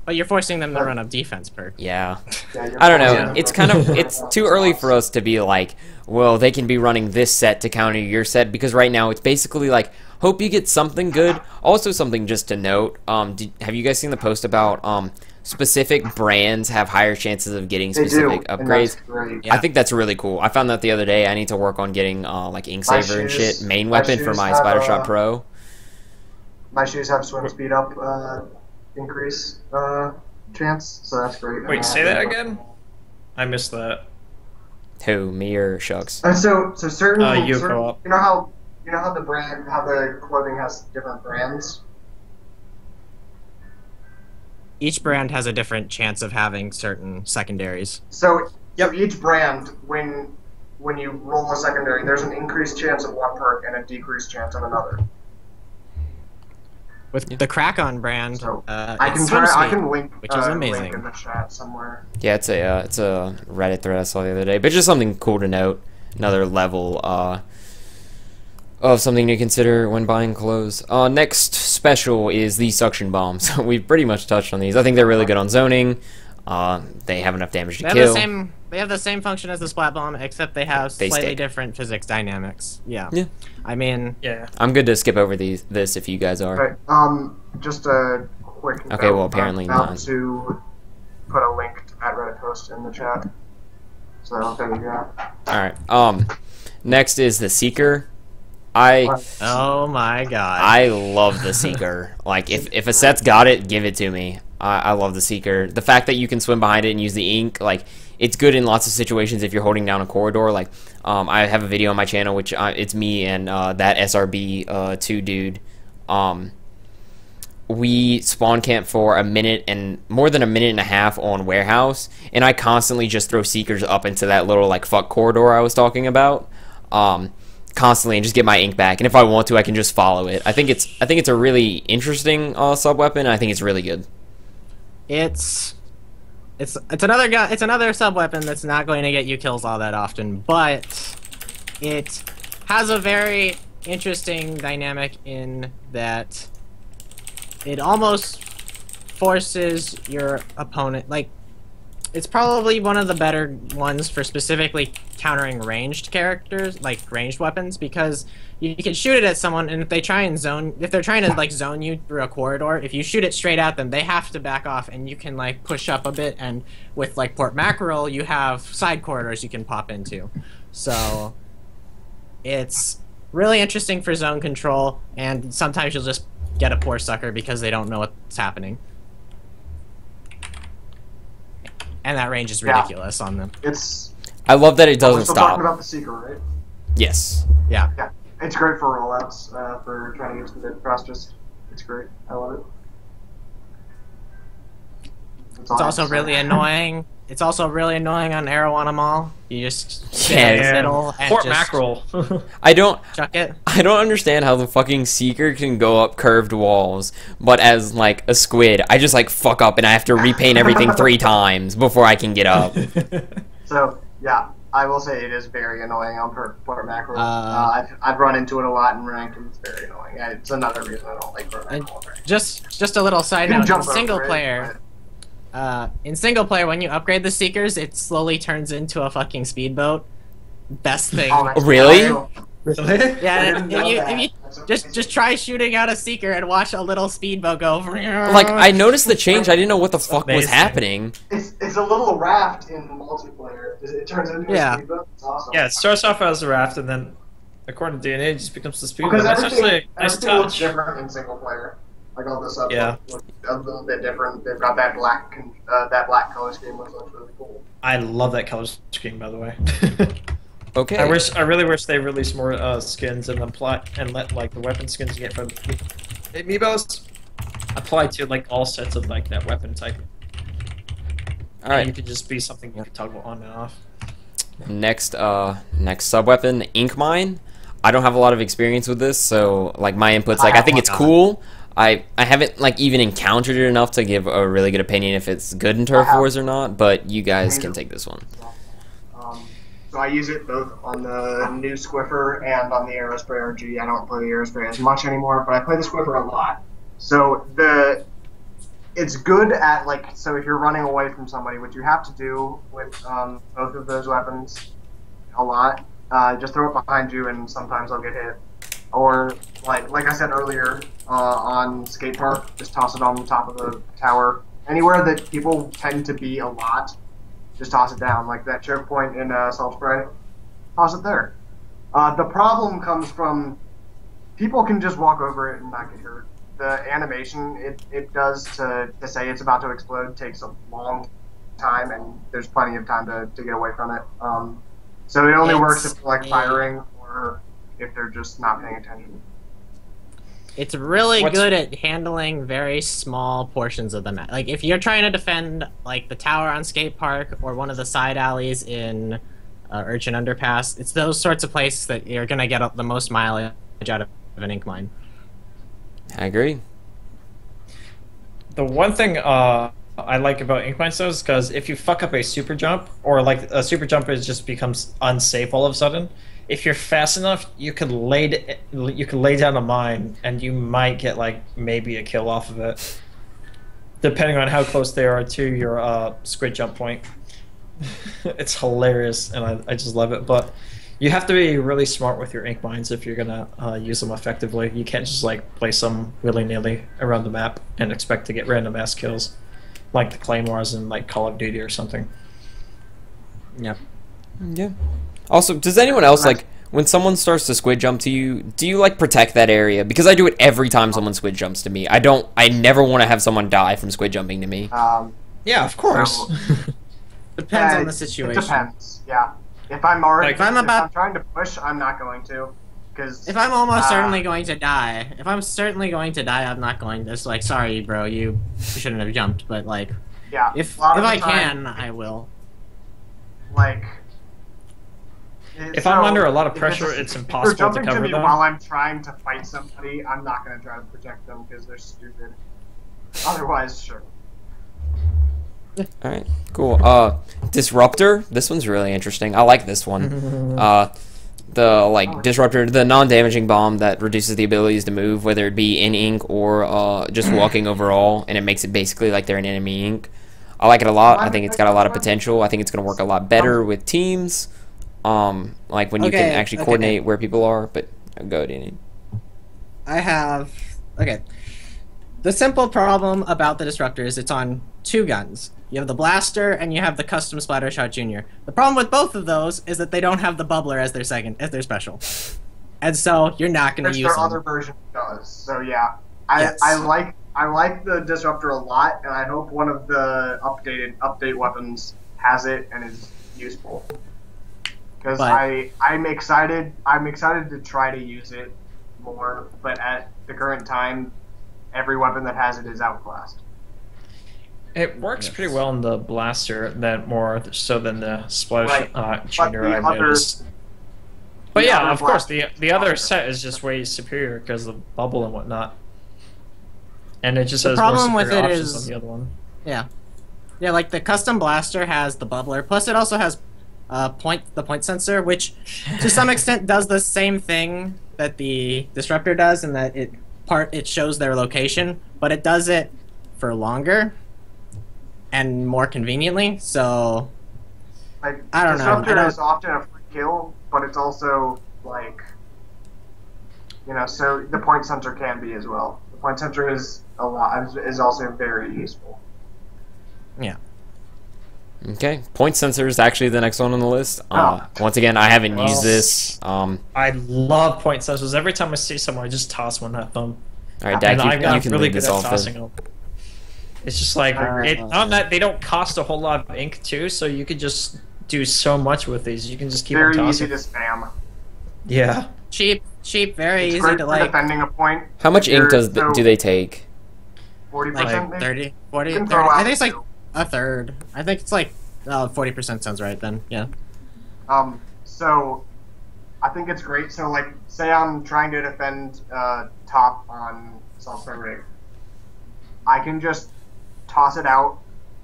but you're forcing them to run a defense perk. yeah. Yeah, I don't know. yeah. It's kind of it's too early for us to be like, well, they can be running this set to counter your set because right now it's basically like hope you get something good. Also, something just to note. Have you guys seen the post about specific brands have higher chances of getting specific upgrades? Yeah. I think that's really cool. I found that the other day. I need to work on getting like ink saver and shit main weapon for my Spider Shot Pro. My shoes have swim speed up increase chance, so that's great. Wait, say that again? I missed that. Who, me or Shucks? So certain, you certain go up. you know how the clothing has different brands. Each brand has a different chance of having certain secondaries. So each brand, when you roll a secondary, there's an increased chance of one perk and a decreased chance of another. With the Crack-On brand, So I can link, which is amazing. Link in the chat somewhere. Yeah, it's a Reddit thread I saw the other day, but just something cool to note. Another level of something to consider when buying clothes. Next special is the suction bombs. We've pretty much touched on these. I think they're really good on zoning. They have enough damage to kill. They have the same function as the Splat Bomb, except they have slightly different physics dynamics. Yeah. I mean... Yeah. I'm good to skip over this if you guys are. Right, just a quick Okay, note. well, apparently I'm about not. to put a link to that Reddit post in the chat. So, there you go. Alright, next is the Seeker. Oh my god. I love the Seeker. Like, if a set's got it, give it to me. I love the Seeker. The fact that you can swim behind it and use the ink, like, it's good in lots of situations if you're holding down a corridor. Like, I have a video on my channel, which it's me and that SRB 2 dude. We spawn camp for a minute and more than a minute and a half on Warehouse, and I constantly just throw Seekers up into that little, like, fuck corridor I was talking about. Constantly and just get my ink back, and if I want to, I can just follow it. I think it's a really interesting sub weapon. I think it's really good. It's another sub weapon that's not going to get you kills all that often, but it has a very interesting dynamic in that it almost forces your opponent, like, it's probably one of the better ones for specifically countering ranged characters, like ranged weapons, because you can shoot it at someone, and if they're trying to like zone you through a corridor, if you shoot it straight at them, they have to back off, and you can like push up a bit, and with like Port Mackerel, you have side corridors you can pop into. So it's really interesting for zone control, and sometimes you'll just get a poor sucker because they don't know what's happening. And that range is ridiculous on them. I love that it doesn't still stop. talking about the Seeker, right? Yes. Yeah. Yeah. It's great for rollouts, for trying to get to the bit fastest. It's great. I love it. It's also really annoying. It's also really annoying on Arowana Mall. You just sit in the middle and Port just Mackerel. I don't understand how the fucking Seeker can go up curved walls, but as like a squid, I just like fuck up and I have to repaint everything 3 times before I can get up. So yeah, I will say it is very annoying on Port Mackerel. I've run into it a lot in ranked, and it's very annoying. It's another reason I don't like Port Mackerel. Just a little side note: in single player. In single player, when you upgrade the Seekers, it slowly turns into a fucking speedboat. Best thing. Oh, really? Yeah, if you just try shooting out a Seeker and watch a little speedboat go. Like, I noticed the change. I didn't know what the fuck was happening. It's a little raft in multiplayer. It turns into a speedboat. It's awesome. Yeah, it starts off as a raft, and then, according to DNE, it just becomes the speedboat. Because That's actually a nice everything looks touch. different in single player. Like all this stuff Yeah. looks a little bit different. They've got that black color scheme, which looks really cool. I love that color scheme, by the way. Okay. I really wish they released more skins and let like the weapon skins you get from amiibos apply to like all sets of like that weapon type. All right. You could just be something you could toggle on and off. Next sub weapon, Ink Mine. I don't have a lot of experience with this, so like my inputs, like I think it's cool. I haven't like even encountered it enough to give a really good opinion if it's good in Turf Wars or not. But you guys can take this one. So I use it both on the new Squiffer and on the Aerospray RG. I don't play the Aerospray as much anymore, but I play the Squiffer a lot. So it's good at like, so if you're running away from somebody, what you have to do with both of those weapons a lot, just throw it behind you and sometimes I'll get hit. Or like I said earlier, on skate park, just toss it on the top of the tower. Anywhere that people tend to be a lot, just toss it down, like that choke point in Salt Spray. Toss it there. The problem comes from people can just walk over it and not get hurt. The animation it does to say it's about to explode takes a long time, and there's plenty of time to get away from it. So it only works if like firing or if they're just not paying attention. It's really good at handling very small portions of the map. Like, if you're trying to defend, like, the tower on Skate Park or one of the side alleys in Urchin Underpass, it's those sorts of places that you're going to get the most mileage out of an Ink Mine. I agree. The one thing I like about Ink Mines, though, is because if you fuck up a super jump, or, like, a super jump just becomes unsafe all of a sudden, if you're fast enough, you could lay down a mine, and you might get like maybe a kill off of it, depending on how close they are to your squid jump point. It's hilarious, and I just love it. But you have to be really smart with your ink mines if you're gonna use them effectively. You can't just like place them willy-nilly around the map and expect to get random ass kills, like the claymores in like Call of Duty or something. Yep. Yeah. Also, does anyone else, like, when someone starts to squid jump to you, do you, like, protect that area? Because I do it every time someone squid jumps to me. I never want to have someone die from squid jumping to me. Yeah, of course. Depends on the situation. It depends, yeah. If I'm already, like, if I'm trying to push, I'm not going to. Cause, if I'm almost certainly going to die, I'm not going to. It's like, sorry, bro, you shouldn't have jumped. But, like, yeah, if I can, I will. Like... If I'm under a lot of pressure, it's impossible to cover them. While I'm trying to fight somebody, I'm not going to try to protect them because they're stupid. Otherwise, sure. Alright, cool. Disruptor. This one's really interesting. I like this one. Disruptor, the non-damaging bomb that reduces the abilities to move, whether it be in ink or just walking overall, and it makes it basically like they're an enemy ink. I like it a lot. I think it's got a lot of potential. I think it's going to work a lot better with teams. Like when you can actually coordinate where people are, but go DNE. The simple problem about the Disruptor is it's on two guns. You have the Blaster and you have the Custom Splattershot Junior. The problem with both of those is that they don't have the Bubbler as their special. And so you're not going to use them. Their other version does. So yeah. I like the Disruptor a lot, and I hope one of the update weapons has it and is useful. Because I'm excited to try to use it more, but at the current time, every weapon that has it is outclassed. It works pretty well in the Blaster, that more so than the Splash Junior, I've noticed. But yeah, of course, the other set is just way superior because of the bubble and whatnot. And it just has more superior options than the other one. Yeah. Yeah, like the Custom Blaster has the bubbler, plus it also has the point sensor, which to some extent does the same thing that the Disruptor does, in that it shows their location, but it does it for longer and more conveniently. So like, I don't know. Disruptor is often a free kill, but it's also like, you know, so the point sensor can be as well. The point sensor is also very useful. Yeah. Okay, point sensor is actually the next one on the list. Once again, I haven't used this. I love point sensors. Every time I see someone, I just toss one at them. All right, DAK, you can really lead this off. It's just like on that they don't cost a whole lot of ink too, so you could just do so much with these. You can just keep on tossing. Very easy to spam. Yeah. Cheap, very it's easy great to for like. defending a point. How much ink do they take? 40%, like 30, 40. 30. I think it's like a third. I think it's like 40% sounds right then. Yeah. So I think it's great. So like, say I'm trying to defend top on Saltspur Rig, I can just toss it out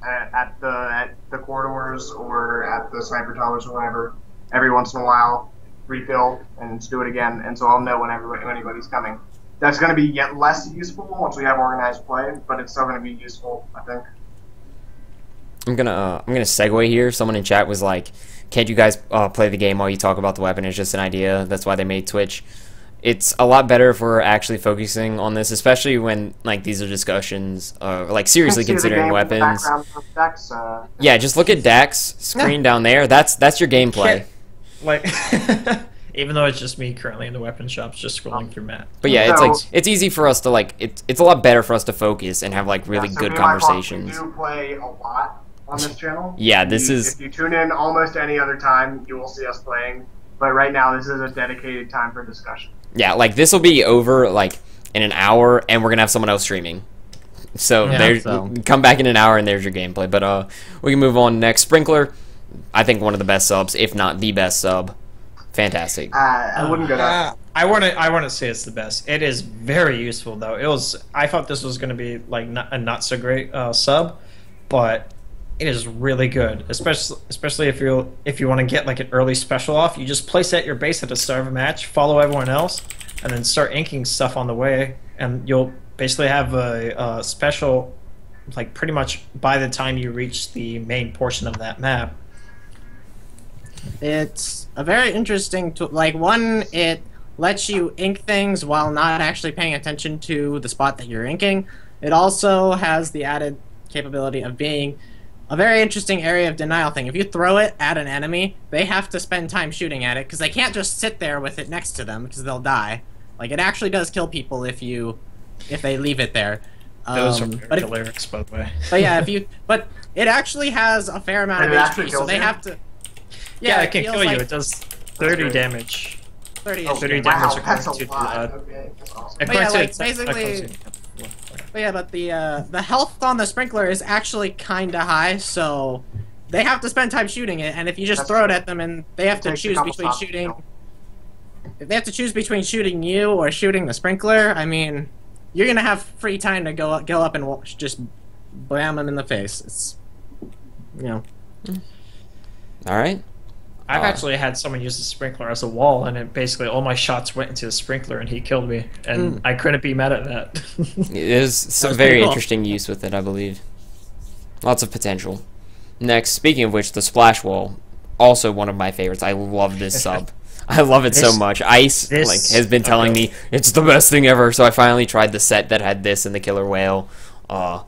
at the corridors or at the sniper towers or whatever every once in a while, refill and just do it again, and so I'll know when anybody's coming. That's going to be yet less useful once we have organized play, but it's still going to be useful, I think. I'm gonna segue here. Someone in chat was like, "Can't you guys play the game while you talk about the weapon? It's just an idea." That's why they made Twitch. It's a lot better if we're actually focusing on this, especially when like these are discussions, like seriously considering weapons. Yeah, just look at DAK's screen down there. That's your gameplay. Like, even though it's just me currently in the weapon shops, just scrolling through Matt. But yeah, it's like it's easy for us to like it's a lot better for us to focus and have like really good conversations. We do play a lot on this channel. Yeah, if you tune in almost any other time, you will see us playing. But right now, this is a dedicated time for discussion. Yeah, like this will be over like in an hour, and we're gonna have someone else streaming. So come back in an hour, and there's your gameplay. But we can move on next. Sprinkler, I think one of the best subs, if not the best sub. Fantastic. I wouldn't go that. I want to say it's the best. It is very useful though. I thought this was going to be like a not so great sub, but it is really good. Especially if you want to get like an early special off, you just place it at your base at the start of a match, follow everyone else, and then start inking stuff on the way, and you'll basically have a special like pretty much by the time you reach the main portion of that map. It's a very interesting tool. Like, one, it lets you ink things while not actually paying attention to the spot that you're inking. It also has the added capability of being a very interesting area of denial thing. If you throw it at an enemy, they have to spend time shooting at it, because they can't just sit there with it next to them, because they'll die. Like, it actually does kill people if they leave it there. Those are very lyrics, by the way. But yeah, but it actually has a fair amount of HP, so they have to... Yeah, it can kill you. It does 30 damage. 30 damage. Wow, that's a lot. Okay, that's awesome. But yeah, like, basically... But yeah, but the health on the sprinkler is actually kinda high, so they have to spend time shooting it, and if you just throw it at them and they have to choose between shooting... If they have to choose between shooting you or shooting the sprinkler, I mean, you're gonna have free time to go up and just blam them in the face. It's... you know... Alright. I've actually had someone use the sprinkler as a wall, and it basically all my shots went into the sprinkler, and he killed me, and I couldn't be mad at that. There's some very interesting use with it, I believe. Lots of potential. Next, speaking of which, the splash wall, also one of my favorites. I love this sub. I love it so much. Ice has been telling me it's the best thing ever, so I finally tried the set that had this and the killer whale. I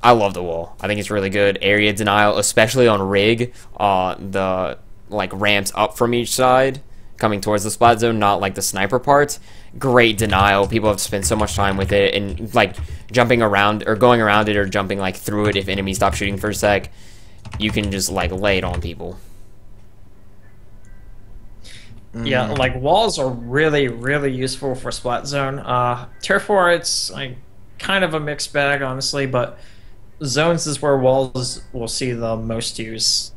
love the wall. I think it's really good. Area denial, especially on rig. The like ramps up from each side coming towards the splat zone, not like the sniper parts. Great denial. People have spent so much time with it, and like jumping around or going around it or jumping like through it if enemies stop shooting for a sec. You can just like lay it on people. Yeah, like walls are really, really useful for splat zone. Turf war, it's like kind of a mixed bag, honestly, but zones is where walls will see the most use.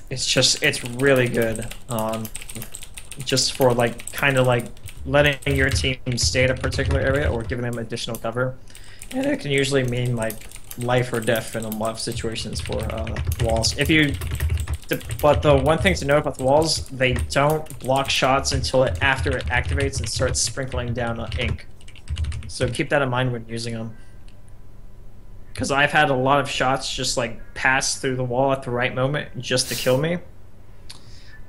It's really good. Just for like kind of like letting your team stay in a particular area or giving them additional cover, and it can usually mean like life or death in a lot of situations for walls. But the one thing to note about the walls, they don't block shots until after it activates and starts sprinkling down ink. So keep that in mind when using them. Because I've had a lot of shots just like pass through the wall at the right moment just to kill me.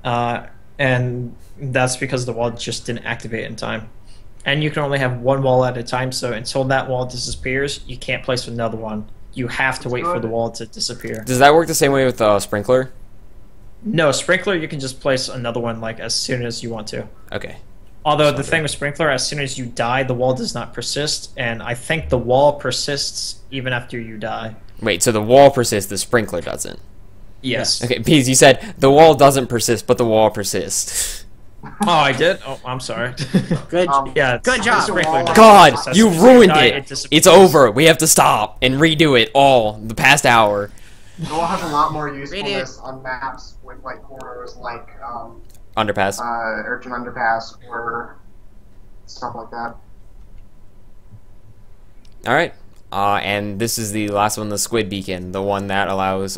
And that's because the wall just didn't activate in time. And you can only have one wall at a time, so until that wall disappears, you can't place another one. You have to wait for the wall to disappear. Does that work the same way with sprinkler? No, sprinkler you can just place another one like as soon as you want to. Okay. Although the thing with sprinkler, as soon as you die, the wall does not persist, and I think the wall persists even after you die. Wait, so the wall persists, the sprinkler doesn't? Yes. Okay, Peas, you said the wall doesn't persist, but the wall persists. Oh, I did? Oh, I'm sorry. Good, yeah, good job. God, you ruined it. It's over. We have to stop and redo it all the past hour. The wall has a lot more usefulness on maps with like corners, like Underpass. Urchin Underpass or stuff like that. All right. And this is the last one, the Squid Beacon, the one that allows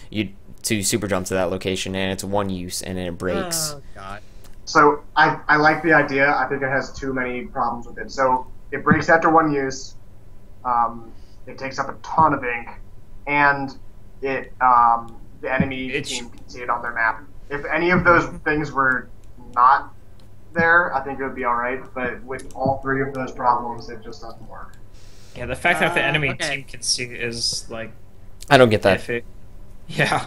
you to super jump to that location, and it's one use, and then it breaks. Oh god. So I like the idea. I think it has too many problems with it. So it breaks after one use. It takes up a ton of ink, and it the enemy team can see it on their map. If any of those things were not there, I think it would be all right. But with all three of those problems, it just doesn't work. Yeah, the fact that the enemy team can see is like. I don't get that. Iffy. Yeah.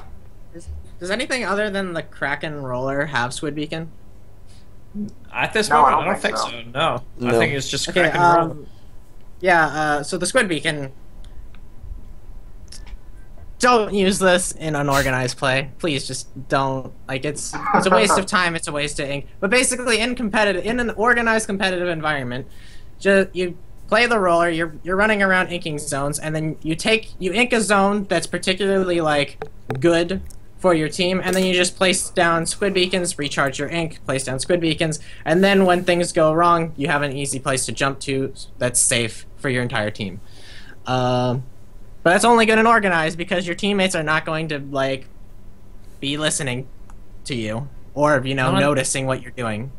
Does anything other than the Kraken roller have Squid Beacon? At this No, moment, I I don't don't think think so. so. No. I think it's just Okay, Kraken roller. yeah, so the Squid Beacon, don't use this in unorganized play. Please just don't. Like, it's a waste of time, it's a waste of ink. But basically, in an organized competitive environment, you play the roller, you're running around inking zones, and then you ink a zone that's particularly, like, good for your team, and then you just place down Squid Beacons, recharge your ink, place down Squid Beacons, and then when things go wrong, you have an easy place to jump to that's safe for your entire team. But that's only good and organized because your teammates are not going to, like, be listening to you or, you know, noticing what you're doing.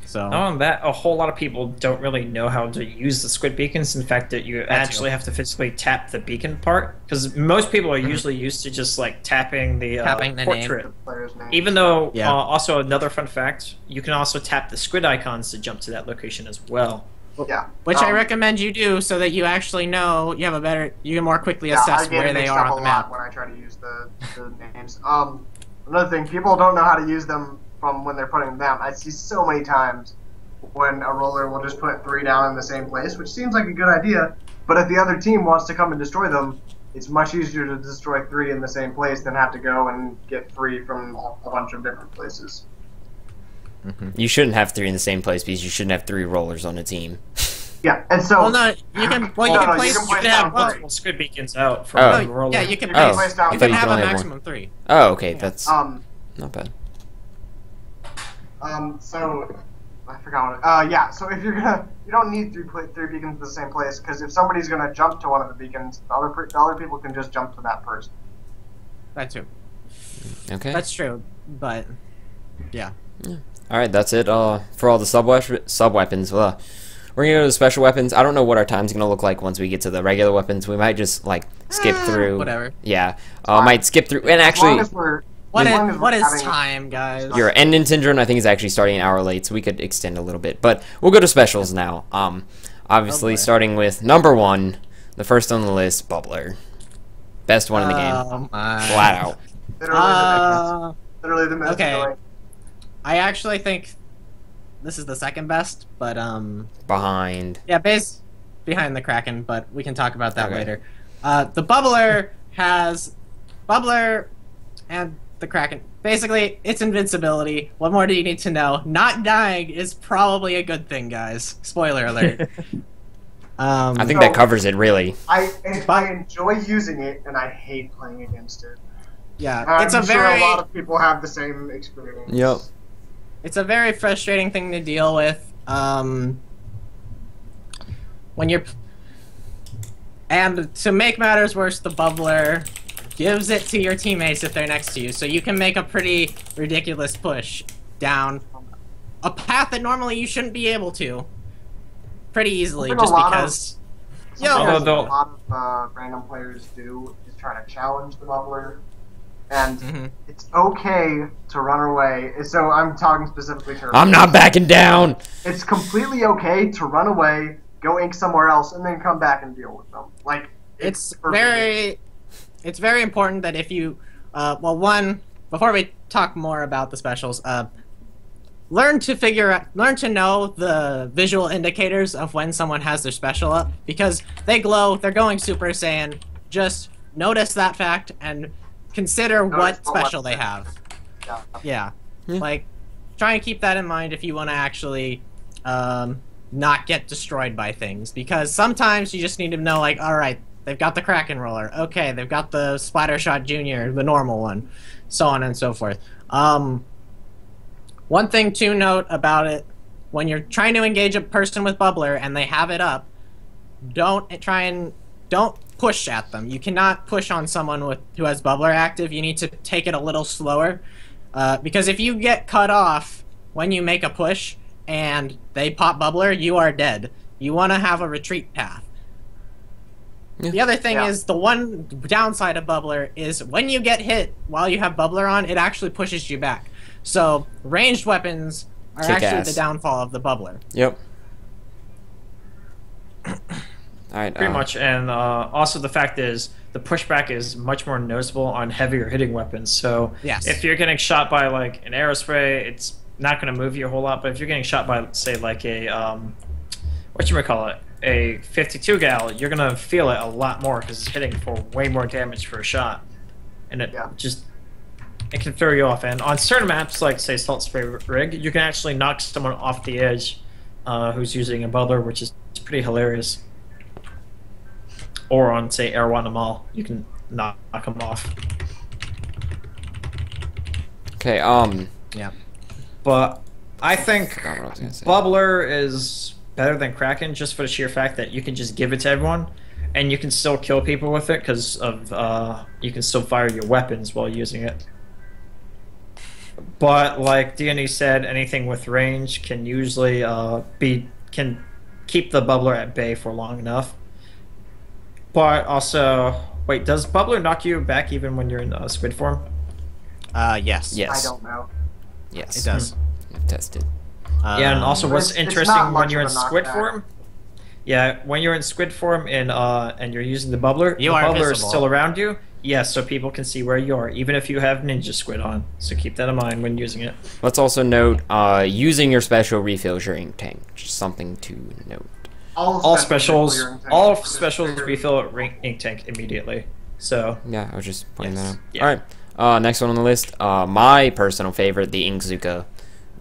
So. Not on that, a whole lot of people don't really know how to use the Squid Beacons. In fact, that you actually have to physically tap the beacon part, because most people are usually used to just like tapping the portrait. Name. Even though, also another fun fact, you can also tap the squid icons to jump to that location as well. Yeah. Which I recommend you do so that you actually know you can more quickly assess where they are on the map. When I try to use the names. Another thing, people don't know how to use them from when they're putting them down. I see so many times when a roller will just put 3 down in the same place, which seems like a good idea, but if the other team wants to come and destroy them, it's much easier to destroy 3 in the same place than have to go and get 3 from a bunch of different places. You shouldn't have 3 in the same place because you shouldn't have 3 rollers on a team. Yeah, and so... Well, no, you can place down multiple Squid Beacons out from the roller. Yeah, you can place down. You can have a maximum 3. Oh, okay, that's not bad. So I forgot what yeah, so if you don't need 3 beacons in the same place, because if somebody's gonna jump to one of the beacons, the other people can just jump to that person. That's true. Okay. That's true, but yeah. Alright, that's it for all the sub weapons. We're gonna go to the special weapons. I don't know what our time's gonna look like once we get to the regular weapons. We might just like skip through. Whatever. Yeah. Might skip through, and actually what is time, guys? Your end Nintendo, I think, is actually starting an hour late, so we could extend a little bit. But we'll go to specials now. Obviously, starting with number 1, the first on the list, Bubbler. Best one in the game. Flat out. Literally the best. Okay. I actually think this is the second best, but behind. Yeah, behind the Kraken, but we can talk about that later. The Bubbler has Bubbler and the Kraken. Basically, it's invincibility. What more do you need to know? Not dying is probably a good thing, guys. Spoiler alert. I think that covers it, really. I enjoy using it, and I hate playing against it. Yeah, I'm sure a lot of people have the same experience. Yep. It's a very frustrating thing to deal with. When you're... And to make matters worse, the Bubbler gives it to your teammates if they're next to you, so you can make a pretty ridiculous push down a path that normally you shouldn't be able to pretty easily, just because... A lot of random players do is try to challenge the Bubbler, and it's okay to run away. So I'm talking specifically to... I'm not backing down! It's completely okay to run away, go ink somewhere else, and then come back and deal with them. Like, it's very important that if you, before we talk more about the specials, learn to know the visual indicators of when someone has their special up, because they glow, they're going Super Saiyan. Just notice that fact and consider what special they have. Yeah. Like, try and keep that in mind if you want to actually not get destroyed by things, because sometimes you just need to know, like, alright, they've got the Kraken Roller. Okay, they've got the Splattershot Junior, the normal one, so on and so forth. One thing to note about it, when you're trying to engage a person with Bubbler and they have it up, don't push at them. You cannot push on someone who has Bubbler active. You need to take it a little slower, because if you get cut off when you make a push and they pop Bubbler, you are dead. You want to have a retreat path. Yeah. The other thing is, the one downside of Bubbler is when you get hit while you have Bubbler on, it actually pushes you back. So ranged weapons are actually the downfall of the Bubbler. Yep. All right. Pretty much, and also the fact is the pushback is much more noticeable on heavier hitting weapons. So if you're getting shot by like an aerospray, it's not going to move you a whole lot. But if you're getting shot by, say, like a a 52 gal, you're going to feel it a lot more because it's hitting for way more damage for a shot, and it it can throw you off. And on certain maps, like say Salt Spray Rig, you can actually knock someone off the edge who's using a Bubbler, which is pretty hilarious. Or on, say, Erwan Mall, you can knock them off. Okay, yeah. But I think Bubbler is better than Kraken just for the sheer fact that you can just give it to everyone, and you can still kill people with it because of you can still fire your weapons while using it. But like DNE said, anything with range can usually can keep the Bubbler at bay for long enough. But also, wait, does Bubbler knock you back even when you're in squid form? Yes. I don't know. Yes. It does. I've tested. Yeah, and also what's interesting when you're in squid knockback. form? Yeah, when you're in squid form and you're using the Bubbler, the are Bubbler is visible. still around you. Yes, so people can see where you are, even if you have Ninja Squid on. So keep that in mind when using it. Let's also note, using your special refills your ink tank. Just something to note. All specials refill ink tank immediately. So yeah, I was just pointing that out. Yeah. All right, next one on the list. My personal favorite, the Inkzuka.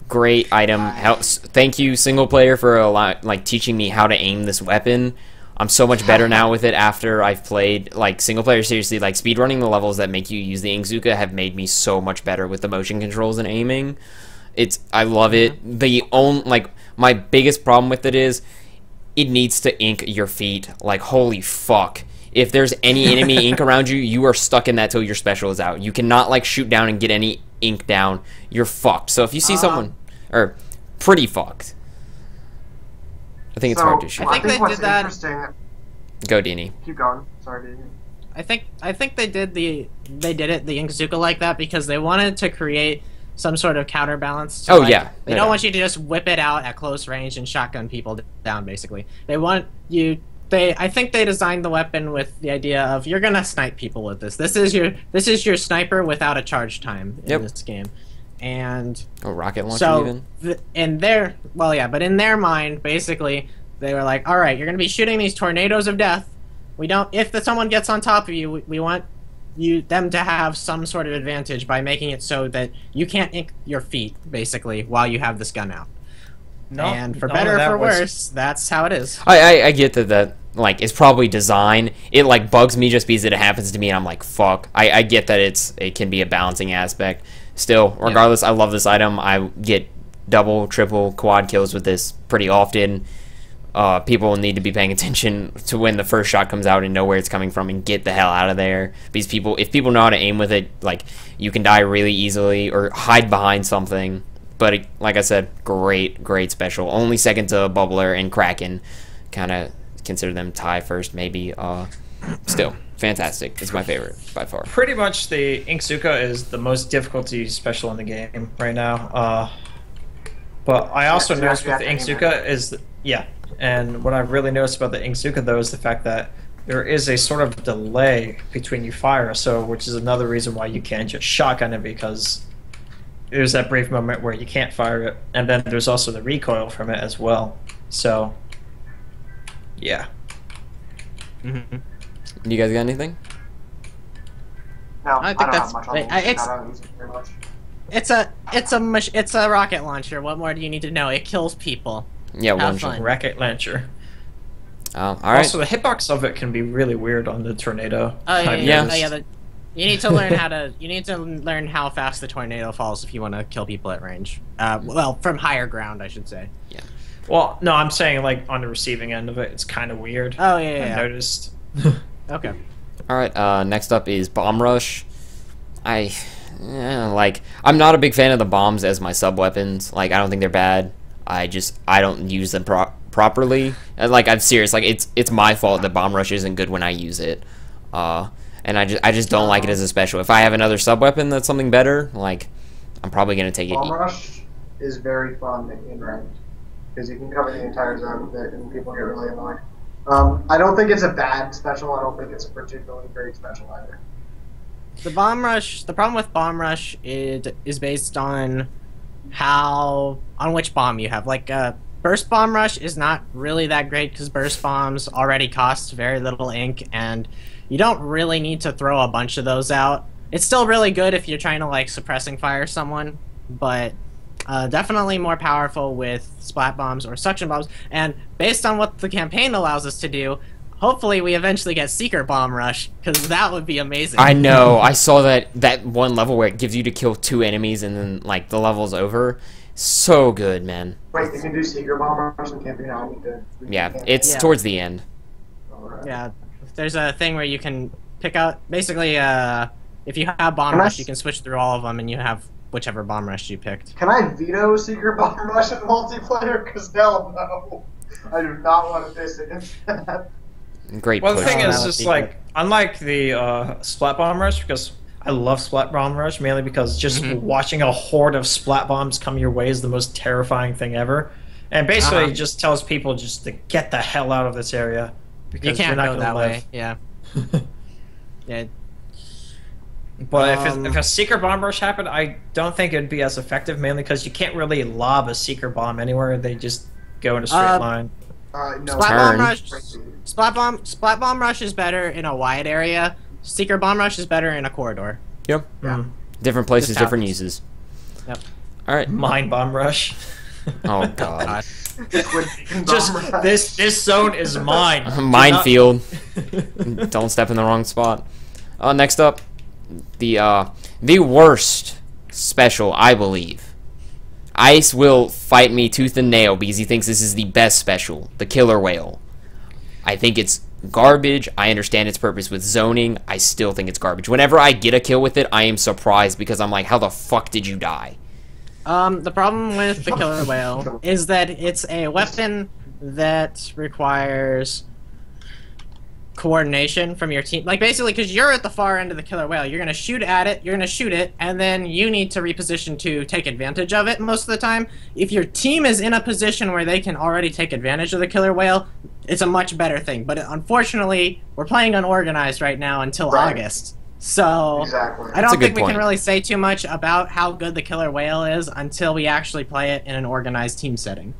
Great item. Thank you, single player, for teaching me how to aim this weapon. I'm so much better now with it after I've played single player. Seriously, speedrunning the levels that make you use the Inkzuka have made me so much better with the motion controls and aiming. I love it. My biggest problem with it is it needs to ink your feet. Like, holy fuck. If there's any enemy ink around you, you are stuck in that till your special is out. You cannot shoot down and get any ink down. You're fucked. So if you see someone, or pretty fucked. I think it's hard to shoot. I think they did that. Go, DNE. Keep going. Sorry, DNE. I think they did the Inkzuka like that because they wanted to create some sort of counterbalance to, they don't want you to just whip it out at close range and shotgun people down, basically. They want you I think they designed the weapon with the idea of you're gonna snipe people with this. This is your sniper without a charge time in this game. And rocket launcher even? But in their mind, basically, they were like, alright, you're gonna be shooting these tornadoes of death. If someone gets on top of you, we want them to have some sort of advantage by making it so that you can't ink your feet, basically, while you have this gun out. And for better or for worse, that's how it is. I get that it's probably design. It bugs me just because it happens to me and I'm like, fuck. I get that it can be a balancing aspect. Still, regardless, I love this item. I get double, triple, quad kills with this pretty often. People need to be paying attention to when the first shot comes out and know where it's coming from and get the hell out of there. Because if people know how to aim with it, you can die really easily or hide behind something. But like I said, great special. Only second to Bubbler and Kraken. Kind of consider them tie first, maybe. Still, fantastic. It's my favorite by far. Pretty much the Inkzuka is the most difficulty special in the game right now. But I also noticed with the Inkzuka is... And what I've really noticed about the Inkzuka, though, is the fact that there is a sort of delay between you fire, which is another reason why you can't just shotgun it, because there's that brief moment where you can't fire it, and then there's also the recoil from it as well. So, yeah. You guys got anything? No, I think don't have much on the I don't use it very much. It's a rocket launcher. What more do you need to know? It kills people. Yeah, Have one fun. Rocket launcher. All right. Also, the hitbox of it can be really weird on the tornado. Oh yeah, I've yeah. noticed. You need to learn how to. You need to learn how fast the tornado falls if you want to kill people at range. Well, from higher ground, I should say. Yeah. Well, no, I'm saying like on the receiving end of it, it's kind of weird. Oh yeah. I noticed. Okay. All right. Next up is Bomb Rush. I'm not a big fan of the bombs as my sub weapons. Like, I don't think they're bad. I don't use them properly. And, like, I'm serious. Like, it's my fault that Bomb Rush isn't good when I use it. And I just don't like it as a special. If I have another sub weapon that's something better, like, I'm probably gonna take it. Bomb Rush is very fun in ranked because you can cover the entire zone with it, and people get really annoyed. I don't think it's a bad special. I don't think it's a particularly great special either. The problem with Bomb Rush is based on which bomb you have. Like, Burst Bomb Rush is not really that great because Burst Bombs already cost very little ink, and you don't really need to throw a bunch of those out. It's still really good if you're trying to, like, suppressing fire someone, but definitely more powerful with Splat Bombs or Suction Bombs, and based on what the campaign allows us to do, hopefully we eventually get Seeker Bomb Rush, because that would be amazing. I know. I saw that one level where it gives you to kill 2 enemies and then, like, the level's over. So good, man. Wait, you can do Seeker Bomb Rush in campaign? I need to... Yeah, it's towards the end. Alright. Yeah, there's a thing where you can pick out, basically, if you have Bomb Rush, you can switch through all of them, and you have whichever Bomb Rush you picked. Can I veto Seeker Bomb Rush in multiplayer? Because hell no. I do not want to face against that. Great Well, push. the thing That is, would just be like, unlike the Splat Bomb Rush, because I love Splat Bomb Rush, mainly because just watching a horde of Splat Bombs come your way is the most terrifying thing ever. And basically it just tells people just to get the hell out of this area. Because You can't you're not go gonna that live. way, yeah. Yeah. But if a Seeker Bomb Rush happened, I don't think it'd be as effective, mainly because you can't really lob a Seeker Bomb anywhere. They just go in a straight line. No. Splat Turn. Bomb Rush. Splat Bomb Rush is better in a wide area. Seeker Bomb Rush is better in a corridor. Yep. Yeah. Different places, Just different happens. uses. Yep. All right. Mine Bomb Rush. Oh god. Just this zone is mine. Do not- Minefield. Don't step in the wrong spot. Next up, the worst special, I believe. Ice will fight me tooth and nail because he thinks this is the best special, the Killer Whale. I think it's garbage. I understand its purpose with zoning. I still think it's garbage. Whenever I get a kill with it, I am surprised because I'm like, how the fuck did you die? The problem with the Killer Whale is that it's a weapon that requires coordination from your team. Like, basically, because you're at the far end of the Killer Whale, you're going to shoot at it, you're going to shoot it, and then you need to reposition to take advantage of it most of the time. If your team is in a position where they can already take advantage of the Killer Whale, it's a much better thing. But unfortunately, we're playing unorganized right now until August. So, Exactly. I don't think we point. can really say too much about how good the Killer Whale is until we actually play it in an organized team setting.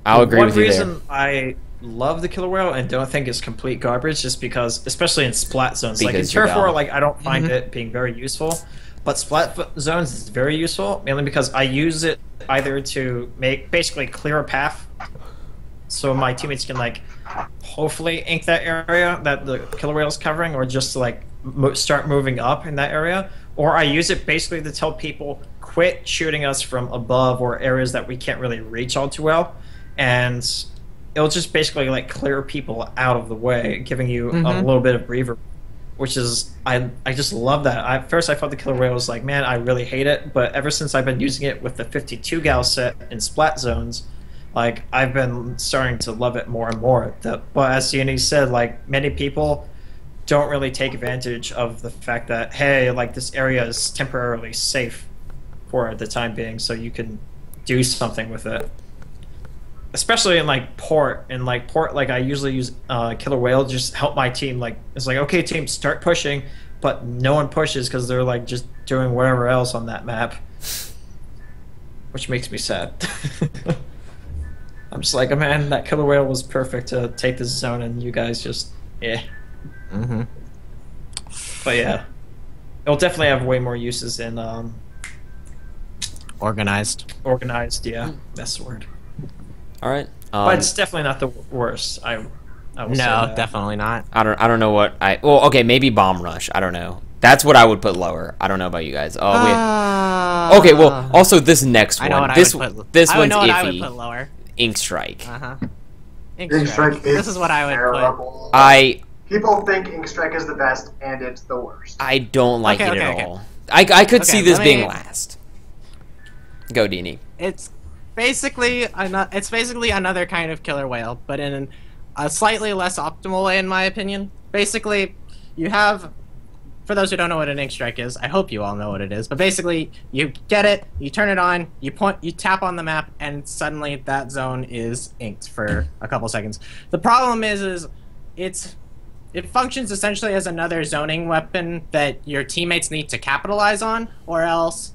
I'll agree with you there. One reason I love the Killer Whale and don't think it's complete garbage just because, especially in Splat Zones, like in Because you're Turf War, dumb. like I don't find it being very useful, but Splat Zones is very useful, mainly because I use it either to basically clear a path so my teammates can like hopefully ink that area that the Killer Whale is covering, or just to like start moving up in that area, or I use it basically to tell people quit shooting us from above or areas that we can't really reach all too well, and it'll just basically like clear people out of the way, giving you a little bit of breather, which is I just love that. At first I thought the Killer Whale was like, man, I really hate it, but ever since I've been using it with the 52 gal set in Splat Zones, like I've been starting to love it more and more. But as DNE said, like many people don't really take advantage of the fact that, hey, like this area is temporarily safe for the time being, so you can do something with it. Especially in like port, like I usually use Killer Whale just help my team. Like it's like, okay, team, start pushing, but no one pushes because they're like just doing whatever else on that map, which makes me sad. I'm just like, oh man, that Killer Whale was perfect to take this zone, and you guys just, yeah. But yeah, it'll definitely have way more uses in Organized. organized. Yeah, that's the word. All right. But it's definitely not the worst. I will say No, that. definitely not. I don't know what well, okay, maybe Bomb Rush. I don't know. That's what I would put lower. I don't know about you guys. Oh wait. Okay, well, also this next I know one. what This I would put. this I would one's know what I would iffy. put lower. Ink Strike. Ink Ink Strike. Strike This is what I would put. terrible. People think Ink Strike is the best, and it's the worst. I don't like Okay, it okay, at okay. all. I could see this let being me- last. Go, DNE. It's basically another kind of killer whale, but in a slightly less optimal way, in my opinion. Basically, you have, for those who don't know what an ink strike is, I hope you all know what it is. But basically, you get it, you turn it on, you tap on the map, and suddenly that zone is inked for a couple seconds. The problem is it functions essentially as another zoning weapon that your teammates need to capitalize on, or else.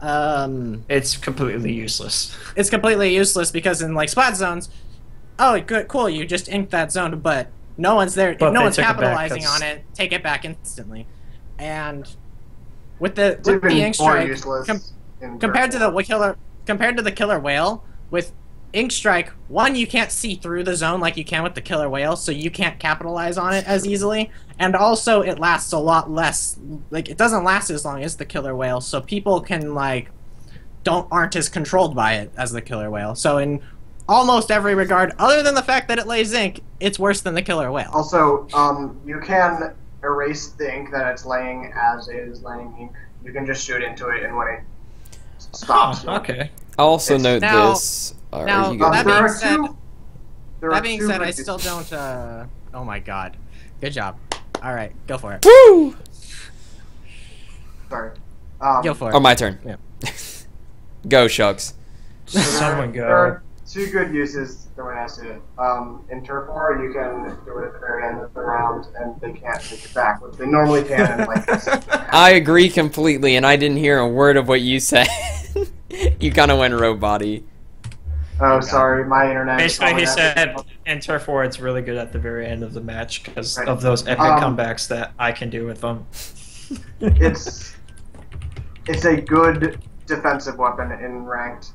It's completely useless. It's completely useless because in like splat zones, oh good, cool, you just inked that zone, but no one's there. But If no they one's took it back capitalizing 'cause- on it, take it back instantly. And with the It's with the even ink more strike, useless in compared to Turtle. the killer whale, with ink strike, one, you can't see through the zone like you can with the killer whale, so you can't capitalize on it as easily. And also, it lasts a lot less. Like, it doesn't last as long as the killer whale, so people can like aren't as controlled by it as the killer whale. So in almost every regard, other than the fact that it lays ink, it's worse than the killer whale. Also, you can erase the ink that it's laying as it is laying ink. You can just shoot into it, and when it stops, Oh, okay. I'll also It's- note Now- this. now, you go. that there being are said- two. There are That being two said, I good still uses. don't. Oh my god, good job. All right, go for it. Woo! Sorry. Go for it. Oh, my turn. Yeah. Go, Shucks. Someone There go. are two good uses the way I see it. In Turf War, you can do it at the very end of the round, and they can't take it back, which they normally can in like this. I agree completely, and I didn't hear a word of what you said. You kind of went robot-y. Oh, sorry, my internet. is Basically, he going said out. in Turf War, it's really good at the very end of the match because Right. of those epic Um, comebacks that I can do with them. it's a good defensive weapon in ranked.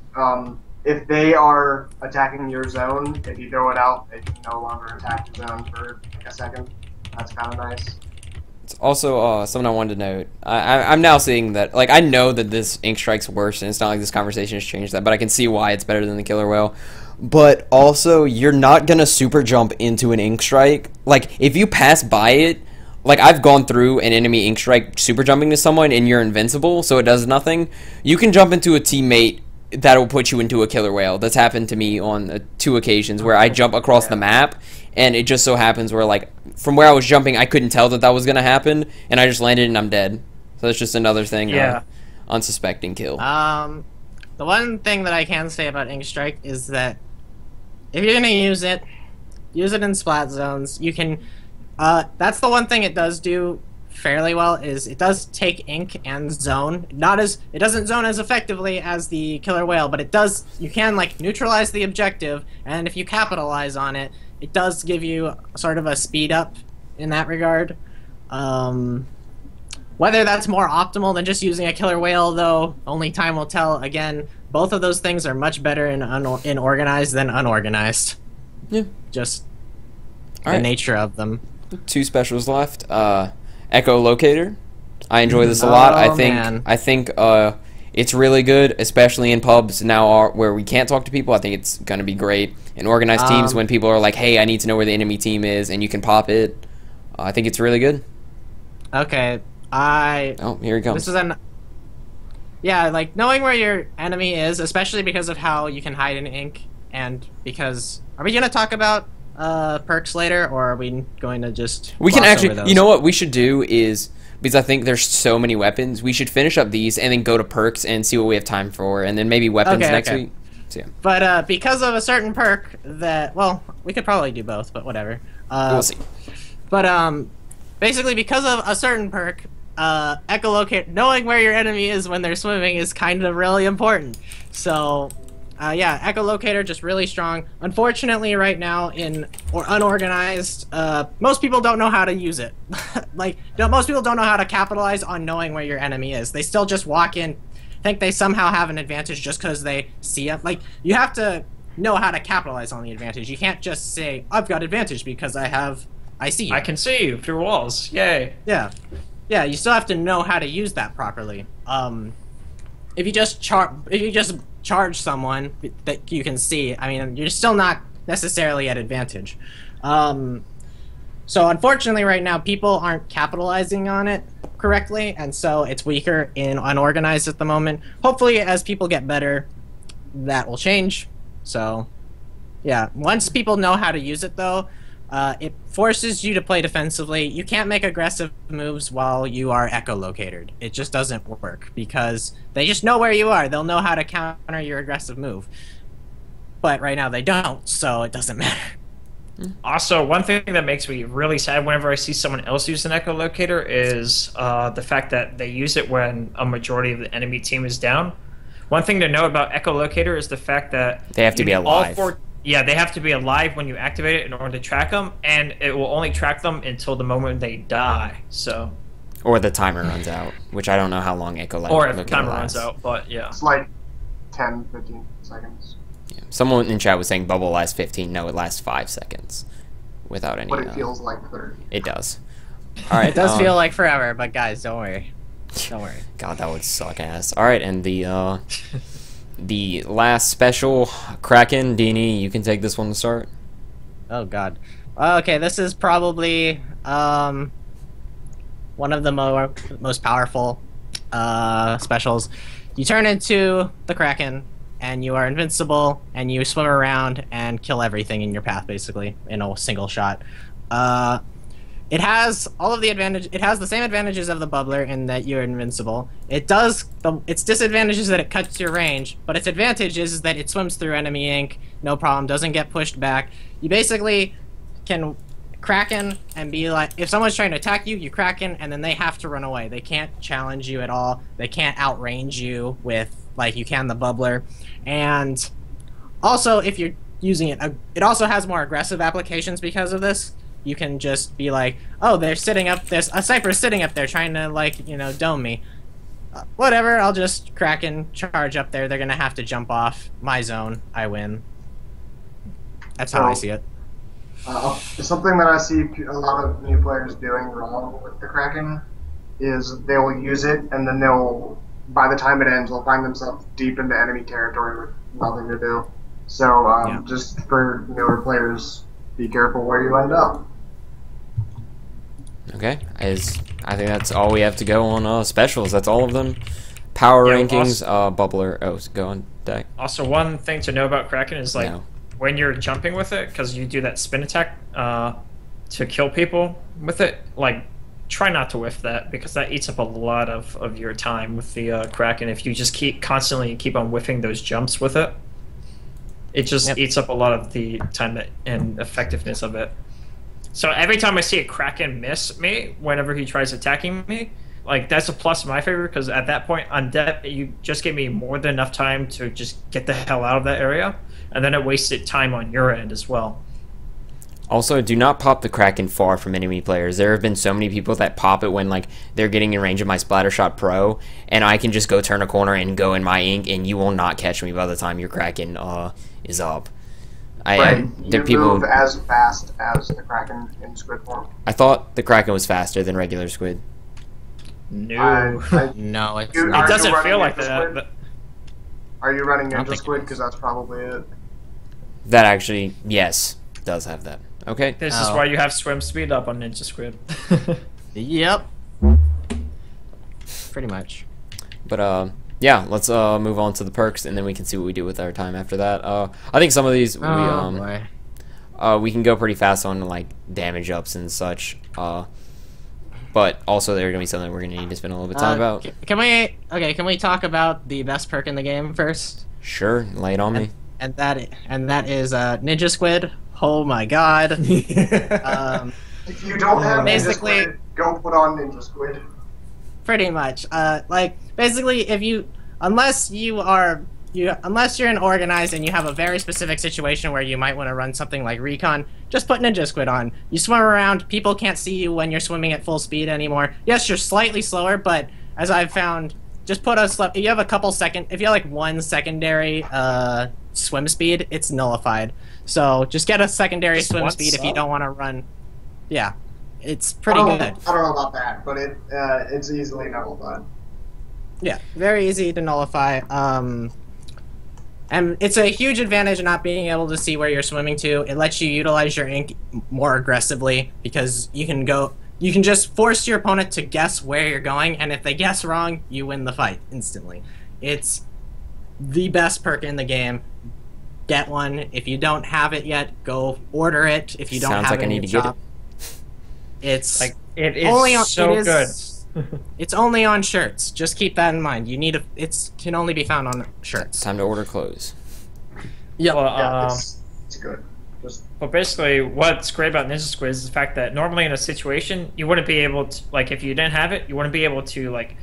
If they are attacking your zone, if you throw it out, they can no longer attack your zone for like a second. That's kind of nice. It's also something I wanted to note. I'm now seeing that, like, I know that this ink strike's worse, and it's not like this conversation has changed that, but I can see why it's better than the killer whale. But also, you're not gonna super jump into an ink strike. Like, if you pass by it, like, I've gone through an enemy ink strike super jumping to someone, and you're invincible, so it does nothing. You can jump into a teammate that'll put you into a killer whale. That's happened to me on 2 occasions where I jump across the map, and it just so happens where, like, from where I was jumping, I couldn't tell that was gonna happen, and I just landed and I'm dead. So that's just another thing. Yeah. Unsuspecting kill. The one thing that I can say about ink strike is that if you're gonna use it in splat zones. You can. That's the one thing it does do fairly well, is it does take ink and zone. It doesn't zone as effectively as the killer whale, but it does. You can like neutralize the objective, and if you capitalize on it, it does give you sort of a speed up in that regard. Whether that's more optimal than just using a killer whale, though, only time will tell. Again, both of those things are much better in organized than unorganized. Yeah. Just All the right. nature of them. 2 specials left. Echo Locator. I enjoy this a lot. Oh, man. I think it's really good, especially in pubs now where we can't talk to people. I think it's gonna be great in organized teams when people are like, "Hey, I need to know where the enemy team is," and you can pop it. I think it's really good. Okay, Oh, here he comes. This is yeah, like knowing where your enemy is, especially because of how you can hide in ink, and because are we gonna talk about perks later, or are we going to just We can gloss actually, over those? you know what we should do is, because I think there's so many weapons, we should finish up these and then go to perks and see what we have time for, and then maybe weapons Okay, next okay. week. So, yeah, But because of a certain perk that, well, we could probably do both, but whatever. we'll see. But basically, because of a certain perk, echolocate, knowing where your enemy is when they're swimming is kind of really important. So, yeah, echolocator just really strong. Unfortunately, right now in unorganized, most people don't know how to use it. Most people don't know how to capitalize on knowing where your enemy is. They still just walk in, think they somehow have an advantage just because they see it. Like, you have to know how to capitalize on the advantage. You can't just say, I've got advantage because I see you. I can see you through walls. Yay. Yeah. Yeah, you still have to know how to use that properly. If you just charge someone that you can see, I mean, you're still not necessarily at advantage. So unfortunately right now, people aren't capitalizing on it correctly, and so it's weaker in unorganized at the moment. Hopefully, as people get better, that will change. So, yeah, once people know how to use it, though, it forces you to play defensively. You can't make aggressive moves while you are echolocated. It just doesn't work, because they just know where you are. They'll know how to counter your aggressive move. But right now they don't, so it doesn't matter. Also, one thing that makes me really sad whenever I see someone else use an echolocator is the fact that they use it when a majority of the enemy team is down. One thing to know about echolocator is the fact that they have to be alive. Yeah, they have to be alive when you activate it in order to track them, and it will only track them until the moment they die. So, or the timer runs out, which I don't know how long echolocator or if the timer lasts. runs out, but yeah. It's like 10, 15 seconds. Yeah. Someone in chat was saying bubble lasts 15. No, it lasts 5 seconds without any. But it feels like 30. It does. All right. It does feel like forever, but guys, don't worry. Don't worry. God, that would suck ass. All right, and the last special, Kraken, DNE, you can take this one to start. Oh God. Okay, this is probably one of the most powerful specials. You turn into the Kraken, and you are invincible, and you swim around and kill everything in your path, basically, in a single shot. It has all of the advantage. It has the same advantages of the bubbler in that you're invincible. Its disadvantage is that it cuts your range, but its advantage is that it swims through enemy ink, no problem, doesn't get pushed back. You basically can Kraken and be like, if someone's trying to attack you, you Kraken, and then they have to run away. They can't challenge you at all. They can't outrange you with like you can the bubbler. And also, if you're using it, it also has more aggressive applications because of this. You can just be like, oh, they're sitting up, there's a sniper's sitting up there trying to, like, you know, dome me. Whatever, I'll just Kraken charge up there. They're gonna have to jump off my zone. I win. That's how I see it. Something that I see a lot of new players doing wrong with the Kraken is they will use it, and then by the time it ends, they'll find themselves deep into enemy territory with nothing to do. So, just for newer players, be careful where you end up. Okay, I think that's all we have to go on specials. That's all of them. Power rankings, bubbler. Oh, go on, DAK. Also, one thing to know about Kraken is like when you're jumping with it, because you do that spin attack to kill people with it. Like, try not to whiff that, because that eats up a lot of your time with the Kraken. If you just constantly keep on whiffing those jumps with it, it just eats up a lot of the time and effectiveness of it. So every time I see a Kraken miss me, whenever he tries attacking me, like that's a plus in my favor, because at that point on death, you just give me more than enough time to just get the hell out of that area, and then it wasted time on your end as well. Also, do not pop the Kraken far from enemy players. There have been so many people that pop it when like they're getting in range of my Splattershot Pro, and I can just go turn a corner and go in my ink, and you will not catch me by the time your Kraken is up. You move as fast as the Kraken in squid form. I thought the Kraken was faster than regular squid. No. No, it doesn't feel like that. Are you running Ninja Squid? Because that's probably it. That actually, yes, does have that. Okay. This is why you have swim speed up on Ninja Squid. Yep. Pretty much. But yeah, let's move on to the perks, and then we can see what we do with our time after that. I think some of these we can go pretty fast on like damage ups and such. But also they're gonna be something we're gonna need to spend a little bit of time about. Can we talk about the best perk in the game first? Sure, lay it on me. And that is Ninja Squid. Oh my god. If you don't have Ninja Squid, go put on Ninja Squid. Pretty much. Like basically, unless you're an organized and you have a very specific situation where you might want to run something like recon, just put Ninja Squid on. You swim around, people can't see you when you're swimming at full speed anymore. Yes, you're slightly slower, but as I've found, just put if you have like one secondary swim speed, it's nullified. So just get a secondary Just swim one speed if you sub? don't want to run. Yeah, it's pretty I good. don't know about that, but it's easily nullified. Yeah, very easy to nullify. And it's a huge advantage not being able to see where you're swimming to. It lets you utilize your ink more aggressively because you can just force your opponent to guess where you're going, and if they guess wrong, you win the fight instantly. It's the best perk in the game. Get one. If you don't have it yet, go order it. If you don't Sounds have like it I in need your to get shop, it's Like it is only on, so it is, good. It's only on shirts. Just keep that in mind. You need it can only be found on shirts. Time to order clothes. Yep. Well, Yeah, it's good. Just But basically, what's great about Ninja Squid is the fact that normally in a situation, you wouldn't be able to, like, if you didn't have it, you wouldn't be able to, like,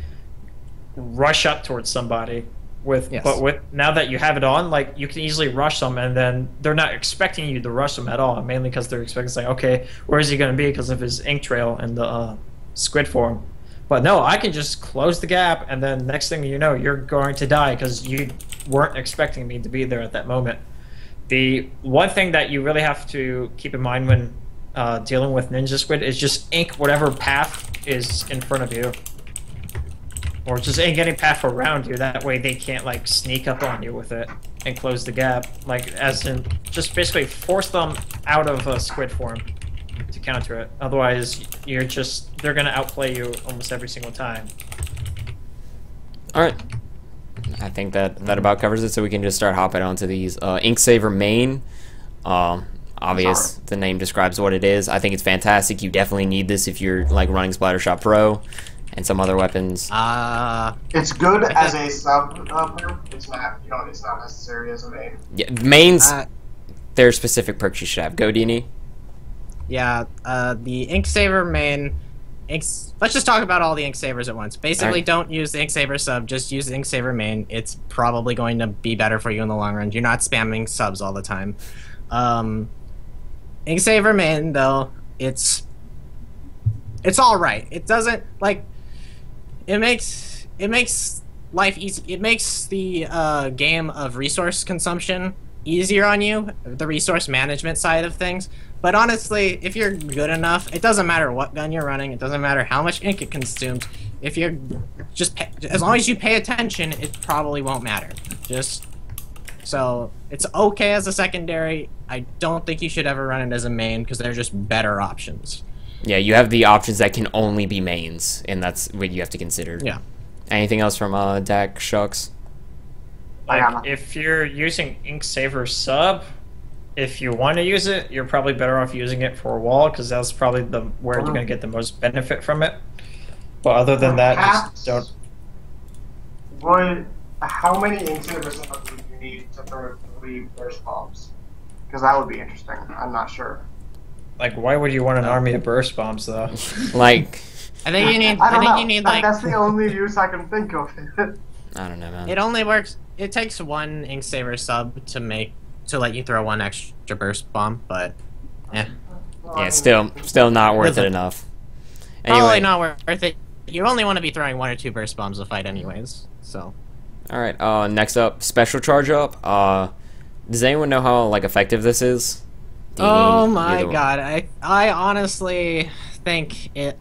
rush up towards somebody. Yes. But with now that you have it on, like, you can easily rush them, and then they're not expecting you to rush them at all, mainly because they're expecting, like, okay, where is he going to be because of his ink trail and the squid form. But no, I can just close the gap, and then next thing you know, you're going to die because you weren't expecting me to be there at that moment. The one thing that you really have to keep in mind when dealing with Ninja Squid is just ink whatever path is in front of you. Or just ink any path around you, that way they can't like sneak up on you with it and close the gap. Like, as in, just basically force them out of a squid form to counter it. Otherwise, they're gonna outplay you almost every single time. Alright. I think that about covers it, so we can just start hopping onto these. Ink Saver main. Obvious, the name describes what it is. I think it's fantastic. You definitely need this if you're like running Splattershot Pro and some other weapons. it's good as a sub. It's not. It's not necessary as a main. Yeah, mains, there are specific perks you should have. Go, DNE. Yeah, the Ink Saver main. Let's just talk about all the Ink Savers at once. Basically, Alright. don't use the Ink Saver sub, just use the Ink Saver main. It's probably going to be better for you in the long run. You're not spamming subs all the time. Ink Saver main, though, it's alright. It doesn't, like, it makes life easy. It makes the game of resource consumption easier on you, the resource management side of things. But honestly, if you're good enough, it doesn't matter what gun you're running, it doesn't matter how much ink it consumes. If you're as long as you pay attention, it probably won't matter. So it's okay as a secondary. I don't think you should ever run it as a main because they're just better options. Yeah, you have the options that can only be mains, and that's what you have to consider. Yeah. Anything else from DAK Shucks? Like, if you're using Ink Saver sub, if you want to use it, you're probably better off using it for a wall because that's probably where you're going to get the most benefit from it. But other than that, just don't. How many ink savers would you need to throw 3 burst bombs? Because that would be interesting. I'm not sure. Like, why would you want an army of burst bombs, though? Like, I think you need. I don't know. You need like. That's the only use I can think of. I don't know, man. It only works. It takes one Ink Saver sub to let you throw one extra burst bomb, but yeah. Yeah, still not worth it enough. Anyway, Probably not worth it. You only want to be throwing 1 or 2 burst bombs a fight, anyways. So. all right. Next up, special charge up. Does anyone know how like effective this is? Oh my god! I honestly think it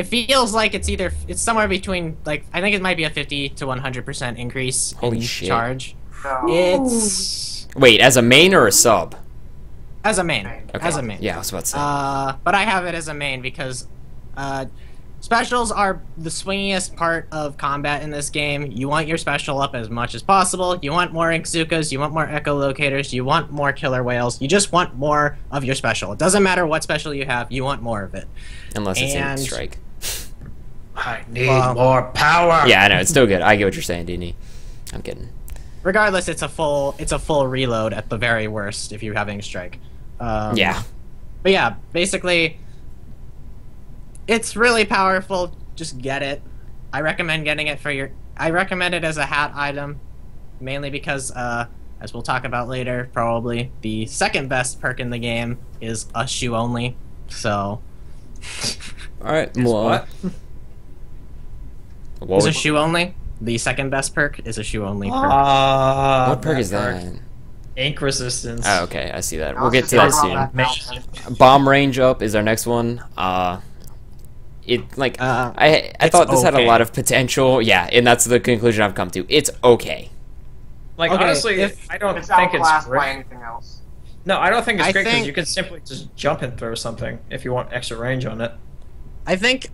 feels like it's somewhere between, like, I think it might be a 50 to 100% increase Holy in shit. charge. No. It's Wait, as a main or a sub? as a main. Okay. As a main. Yeah, I was about to say. But I have it as a main because specials are the swingiest part of combat in this game. You want your special up as much as possible. You want more Inkzukas, you want more echolocators, you want more killer whales. You just want more of your special. It doesn't matter what special you have, you want more of it. Unless it's and- in strike. I need more power. Yeah, I know, it's still good. I get what you're saying, DNE. I'm kidding. Regardless, it's a full reload at the very worst if you're having strike. Yeah. But yeah, basically, it's really powerful. Just get it. I recommend getting it I recommend it as a hat item, mainly because, as we'll talk about later, probably the second best perk in the game is a shoe only. So. Alright, well, Is a shoe only? The second best perk is a shoe only perk. what perk is that? Ink resistance. Oh, okay, I see that. Now We'll let's get to just that talk about soon. that now. Bomb range up is our next one. It like I thought this had a okay. lot of potential. Yeah, and that's the conclusion I've come to. It's okay. Like Okay, honestly, if- I don't It's think it's outclassed by great. anything else. No, I don't think it's I great because think- you can simply just jump and throw something if you want extra range on it. I think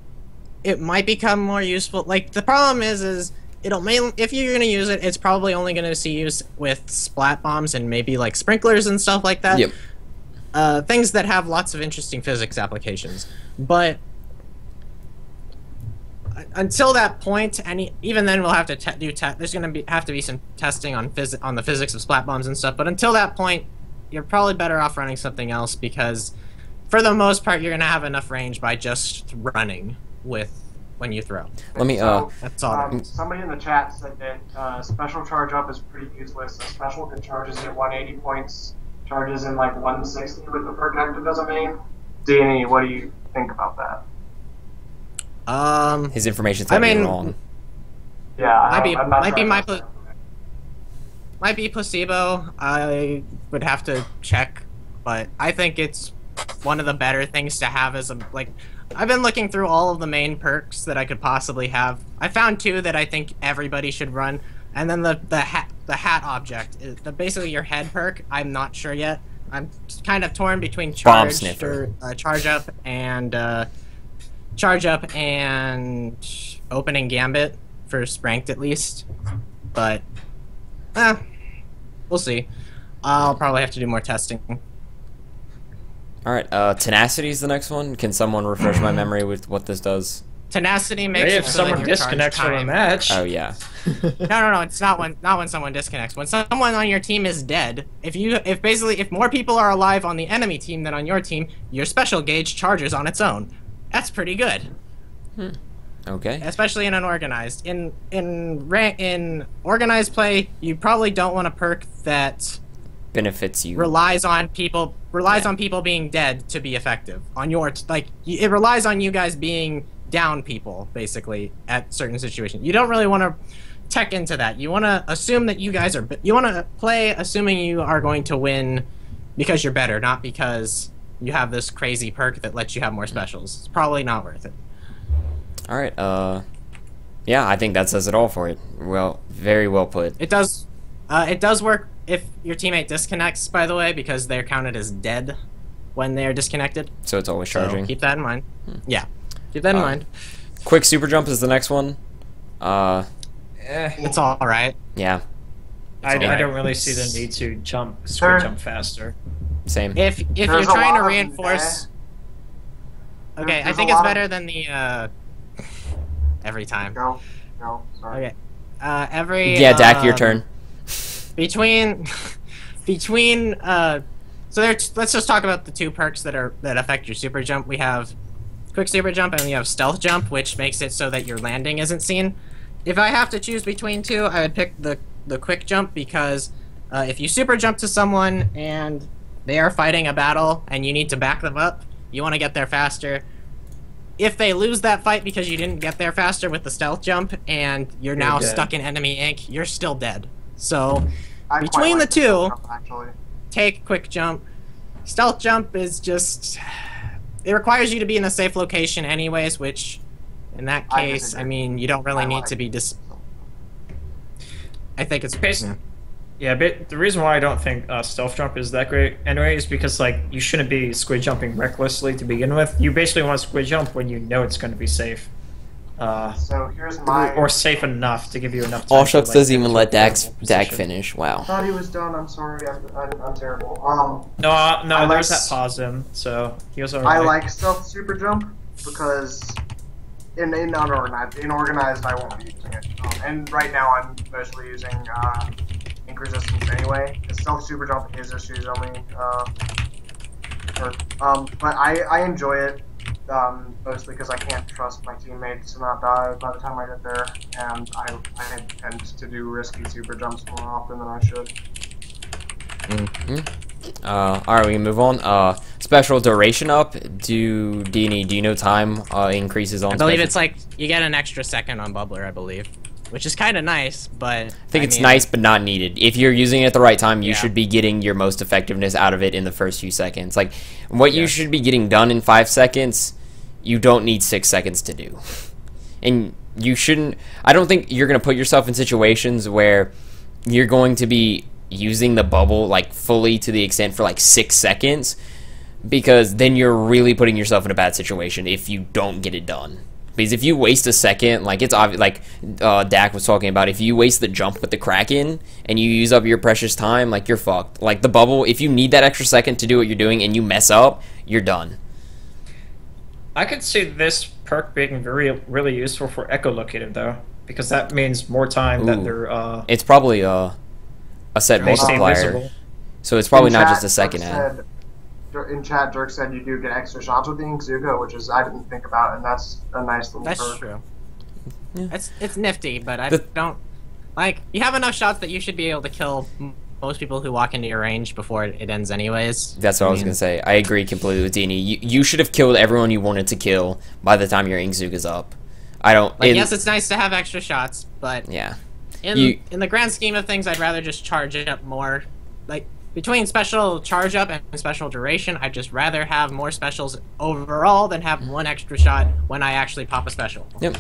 it might become more useful. Like the problem is it'll mainly, if you're gonna use it, it's probably only gonna see use with splat bombs and maybe like sprinklers and stuff like that. Yep. Things that have lots of interesting physics applications. But until that point, even then we'll have to there's gonna have to be some testing on the physics of splat bombs and stuff. But until that point, you're probably better off running something else because, for the most part, you're gonna have enough range by just running when you throw. Let me That's all. Somebody in the chat said that special charge up is pretty useless. A special that charges at 180 points charges in like 160 with the perk active as a main. DNE, what do you think about that? his information's gotta be wrong. Yeah, Might be placebo. I would have to check, but I think it's one of the better things to have as a I've been looking through all of the main perks that I could possibly have. I found two that I think everybody should run, and then the hat object is basically your head perk. I'm not sure yet. I'm kind of torn between charge up and opening gambit for spranked at least, but we'll see. I'll probably have to do more testing. All right, tenacity is the next one. Can someone refresh my memory with what this does? Tenacity makes Hey, it if so someone that your disconnects charge from a time- match, Oh yeah. No, it's not when someone disconnects. When someone on your team is dead, if more people are alive on the enemy team than on your team, your special gauge charges on its own. That's pretty good. Okay. Especially in unorganized. In organized play, you probably don't want a perk that Benefits you. relies on people being dead to be effective. It relies on you guys being down people basically at certain situations. You don't really want to tech into that. You want to assume that you want to play assuming you are going to win because you're better, not because you have this crazy perk that lets you have more specials. It's probably not worth it. All right. Yeah, I think that says it all for it. Well, very well put. It does work if your teammate disconnects, by the way, because they're counted as dead when they're disconnected. So it's always charging. So keep that in mind. Yeah, keep that in mind. Quick super jump is the next one. It's all right. Yeah. I alright. don't really see the need to jump faster. Same. If you're There's a trying lot to of reinforce, okay, I there's think a it's lot of- better than the every time. Go, sorry. Okay, every Yeah, DAK, your turn. between let's just talk about the two perks that affect your super jump. We have quick super jump and we have stealth jump, which makes it so that your landing isn't seen. If I have to choose between two, I would pick the quick jump because if you super jump to someone and they are fighting a battle and you need to back them up, you want to get there faster. If they lose that fight because you didn't get there faster with the stealth jump and you're now dead. stuck in enemy ink, you're still dead. So I quite between like the two, jump, actually. take quick jump. Stealth jump is just, it requires you to be in a safe location anyways, which in that I case, disagree. I mean, you don't really I need like to be I think it's Basically, yeah, but the reason why I don't think stealth jump is that great anyway is because you shouldn't be squid jumping recklessly to begin with. You basically want to squid jump when you know it's going to be safe. So here's my. Or safe enough to give you enough time. Aweshucks to, doesn't even let DAK position. finish. I Wow. thought he was done. I'm sorry. I'm terrible. No, I like there's that s- pause him, so he was I alright. like stealth super jump because in organized I won't be using it. And right now I'm mostly using ink resistance anyway. The stealth super jump is a shoes only. But I enjoy it mostly because I can't trust my teammates to not die by the time I get there, and I tend to do risky super jumps more often than I should. Alright, we can move on. Special duration up. Do you know time increases on I believe special? it's like you get an extra second on bubbler, I believe. which is kind of nice, but... I think it's nice, but not needed. If you're using it at the right time, you Yeah. should be getting your most effectiveness out of it in the first few seconds. Like, what you should be getting done in 5 seconds, you don't need 6 seconds to do. And you shouldn't... I don't think you're going to put yourself in situations where you're going to be using the bubble, like, fully to the extent for, like, 6 seconds, because then you're really putting yourself in a bad situation if you don't get it done. Because if you waste a second, like it's obvious, like DAK was talking about, if you waste the jump with the Kraken and you use up your precious time, like you're fucked. Like the bubble, if you need that extra second to do what you're doing and you mess up, you're done. I could see this perk being really useful for echolocated though, because that means more time that they're. It's probably a set they stay multiplier, visible. so it's probably In not chat, just a second Dirk ad. in chat, Dirk said you do get extra shots with the Inkzuka, which is I didn't think about, and that's a nice little That's perk. true. Yeah. It's nifty, but I don't... Like, you have enough shots that you should be able to kill most people who walk into your range before it ends anyways. That's what I was gonna say. I agree completely with DNE. You should have killed everyone you wanted to kill by the time your Inkzuka's up. I don't. Like, yes, it's nice to have extra shots, but Yeah. in the grand scheme of things, I'd rather just charge it up more. Like, between special charge up and special duration, I'd just rather have more specials overall than have one extra shot when I actually pop a special. Yep.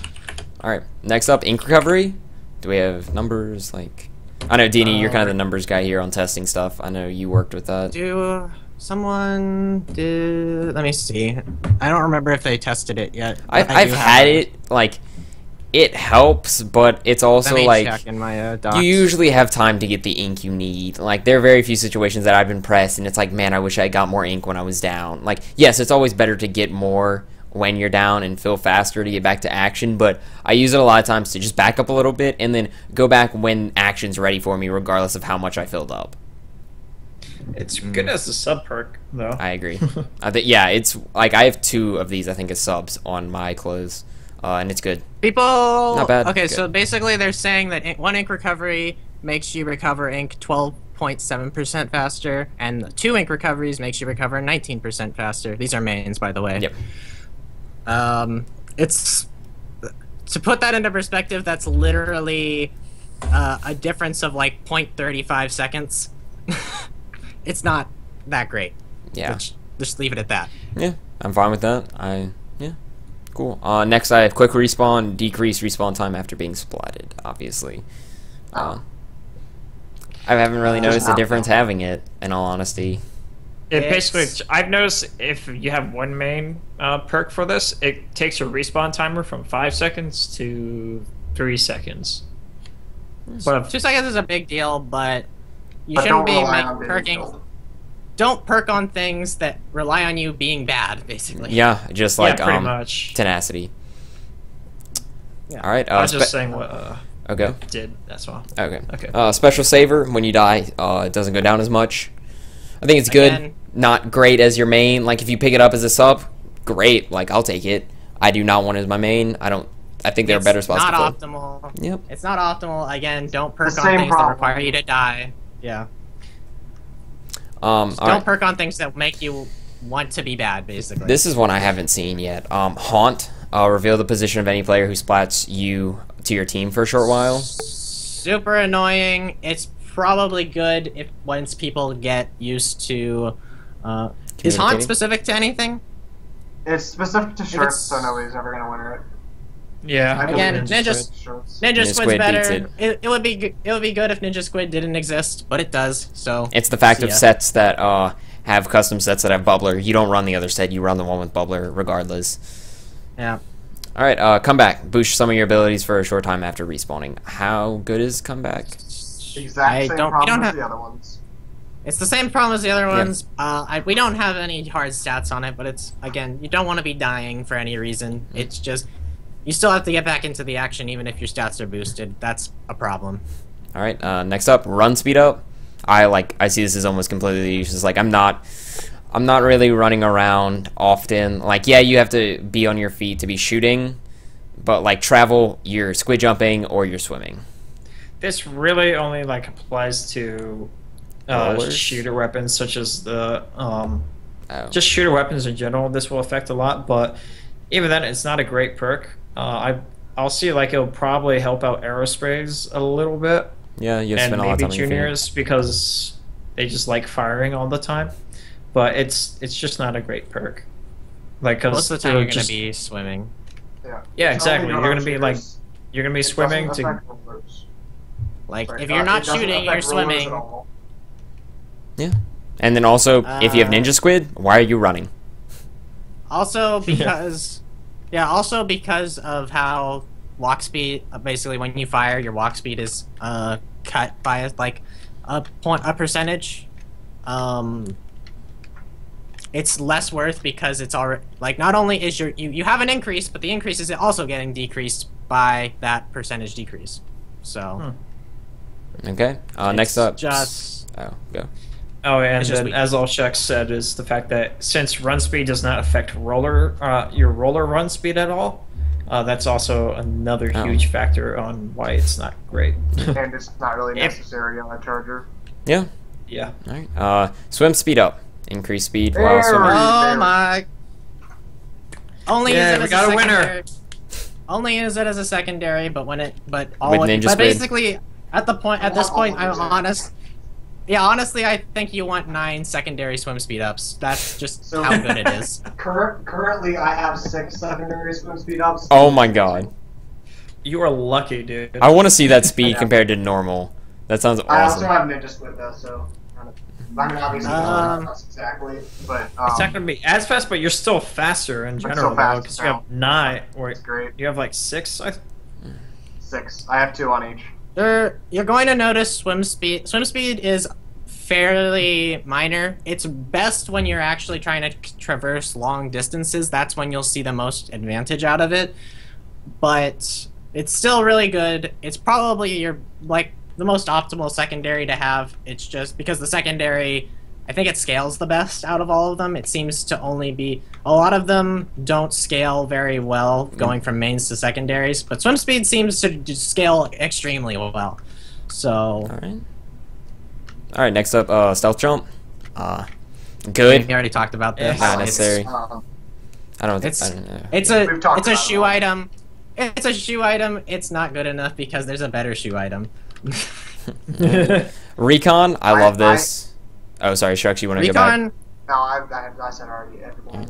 All right. Next up, ink recovery. Do we have numbers? Like, I know DNE, you're kind of the numbers guy here on testing stuff. I know you worked with that. Let me see. I don't remember if they tested it yet. I've had it. Like, it helps, but it's also like check in my, docs. you usually have time to get the ink you need. Like, there are very few situations that I've been pressed, and it's like, man, I wish I got more ink when I was down. Like, yes, it's always better to get more when you're down and feel faster to get back to action, but I use it a lot of times to just back up a little bit and then go back when action's ready for me, regardless of how much I filled up. It's good as a sub perk though. I agree. I think it's like I have 2 of these. I think as subs on my clothes, and it's good. People. Not bad. Okay, Good. so basically they're saying that one ink recovery makes you recover ink 12.7% faster, and 2 ink recoveries makes you recover 19% faster. These are mains, by the way. Yep. It's to put that into perspective. That's literally a difference of like 0.35 seconds. It's not that great. Yeah. Just leave it at that. Yeah, I'm fine with that. Yeah, cool. Next I have quick respawn, decrease respawn time after being splatted, obviously. I haven't really noticed a difference having it, in all honesty. It basically, I've noticed if you have one main perk for this, it takes your respawn timer from 5 seconds to 3 seconds. But 2 seconds is a big deal, but you shouldn't be perking. Don't perk on things that rely on you being bad, basically. Yeah, just like pretty much. tenacity. Yeah. All right. I was just saying what okay. it did. That's all. Okay. Okay. Special saver when you die, it doesn't go down as much. I think it's good. Again, not great as your main. Like if you pick it up as a sub, great. Like I'll take it. I do not want it as my main. I think there are better spots to fill. It's not optimal. Yep. It's not optimal. Again, don't perk The on same things problem. that require you to die. Yeah. All Don't right. perk on things that make you want to be bad, basically. This is one I haven't seen yet. Haunt. Reveal the position of any player who splats you to your team for a short while. Super annoying. It's probably good if once people get used to. Is Haunt Communicating? specific to anything? It's specific to shirts, it's- so nobody's ever gonna win it. Yeah. I Again, believe Ninja- it's shirts. Ninja Ninja Squid's Squid better. beats It would be good if Ninja Squid didn't exist, but it does. So It's the fact of Yeah. sets that have custom sets that have bubbler. You don't run the other set. You run the one with bubbler regardless. yeah. All right. Comeback. Boost some of your abilities for a short time after respawning. How good is comeback? Exact I same don't- we problem don't as have- the other ones. It's the same problem as the other ones. We don't have any hard stats on it, but it's, again, you don't want to be dying for any reason. It's just, you still have to get back into the action even if your stats are boosted. That's a problem. All right. Next up, run speed up. I see this as almost completely useless. Like I'm not really running around often. Like yeah, you have to be on your feet to be shooting, but like travel, you're squid jumping or you're swimming. This really only like applies to Rollers? shooter weapons such as the Oh. just shooter weapons in general. This will affect a lot, but even then, it's not a great perk. I'll see like it'll probably help out aerosprays a little bit. Yeah, you And spend a lot of maybe time on your feet. juniors because they just like firing all the time. But it's just not a great perk. Like, cause Most of the time you're just, gonna be swimming. Yeah, It's only exactly. You're gonna be like shooters. you're gonna be It swimming doesn't to. affect rollers. Like Sorry, if you're not it doesn't shooting, you're affect rollers at swimming. all. Yeah. And then also, if you have Uh, Ninja Squid, why are you running? Also because, also because of how walk speed. Basically, when you fire, your walk speed is cut by like a percentage. It's less worth because it's already like not only is you have an increase, but the increase is also getting decreased by that percentage decrease. So Okay. Next up. just Oh, go. Oh, and It's just then weak. as Aweshucks said, is the fact that since run speed does not affect your roller run speed at all, that's also another Oh. huge factor on why it's not great. And it's not really If- necessary on a charger. Yeah. Yeah. All right. Swim speed up. Increase speed while There. swimming. oh There. my. Only Yeah, use it we as got a winner. secondary. Only use it as a secondary, but Ninja but Squid. basically at this point, I'm honest. Yeah, honestly, I think you want 9 secondary swim speed ups. That's just So- how good it is. Currently, I have 6 secondary swim speed ups. Oh my god. You are lucky, dude. I want to see that speed Yeah. compared to normal. That sounds I also awesome. have Ninja Squid though, so I mean obviously not us exactly, but It's not gonna be as fast, but you're still faster in still general, fast because you have now. 9, or it's great. you have like 6. 6. I have 2 on each. You're going to notice swim speed. Swim speed is fairly minor. It's best when you're actually trying to traverse long distances. That's when you'll see the most advantage out of it. But it's still really good. It's probably your the most optimal secondary to have. It's just because the secondary, I think it scales the best out of all of them. It seems to only be a lot of them don't scale very well going from mains to secondaries, but swim speed seems to just scale extremely well. So All right. All right. Next up, stealth jump. Good. we already talked about this. Not It's- necessary. Um, I don't. It's I don't know. We've talked it's a about shoe it. item. It's a shoe item. It's not good enough because there's a better shoe item. Recon. I I- love this. Oh, sorry, Shucks. You want to go back? Recon no, I said already everyone.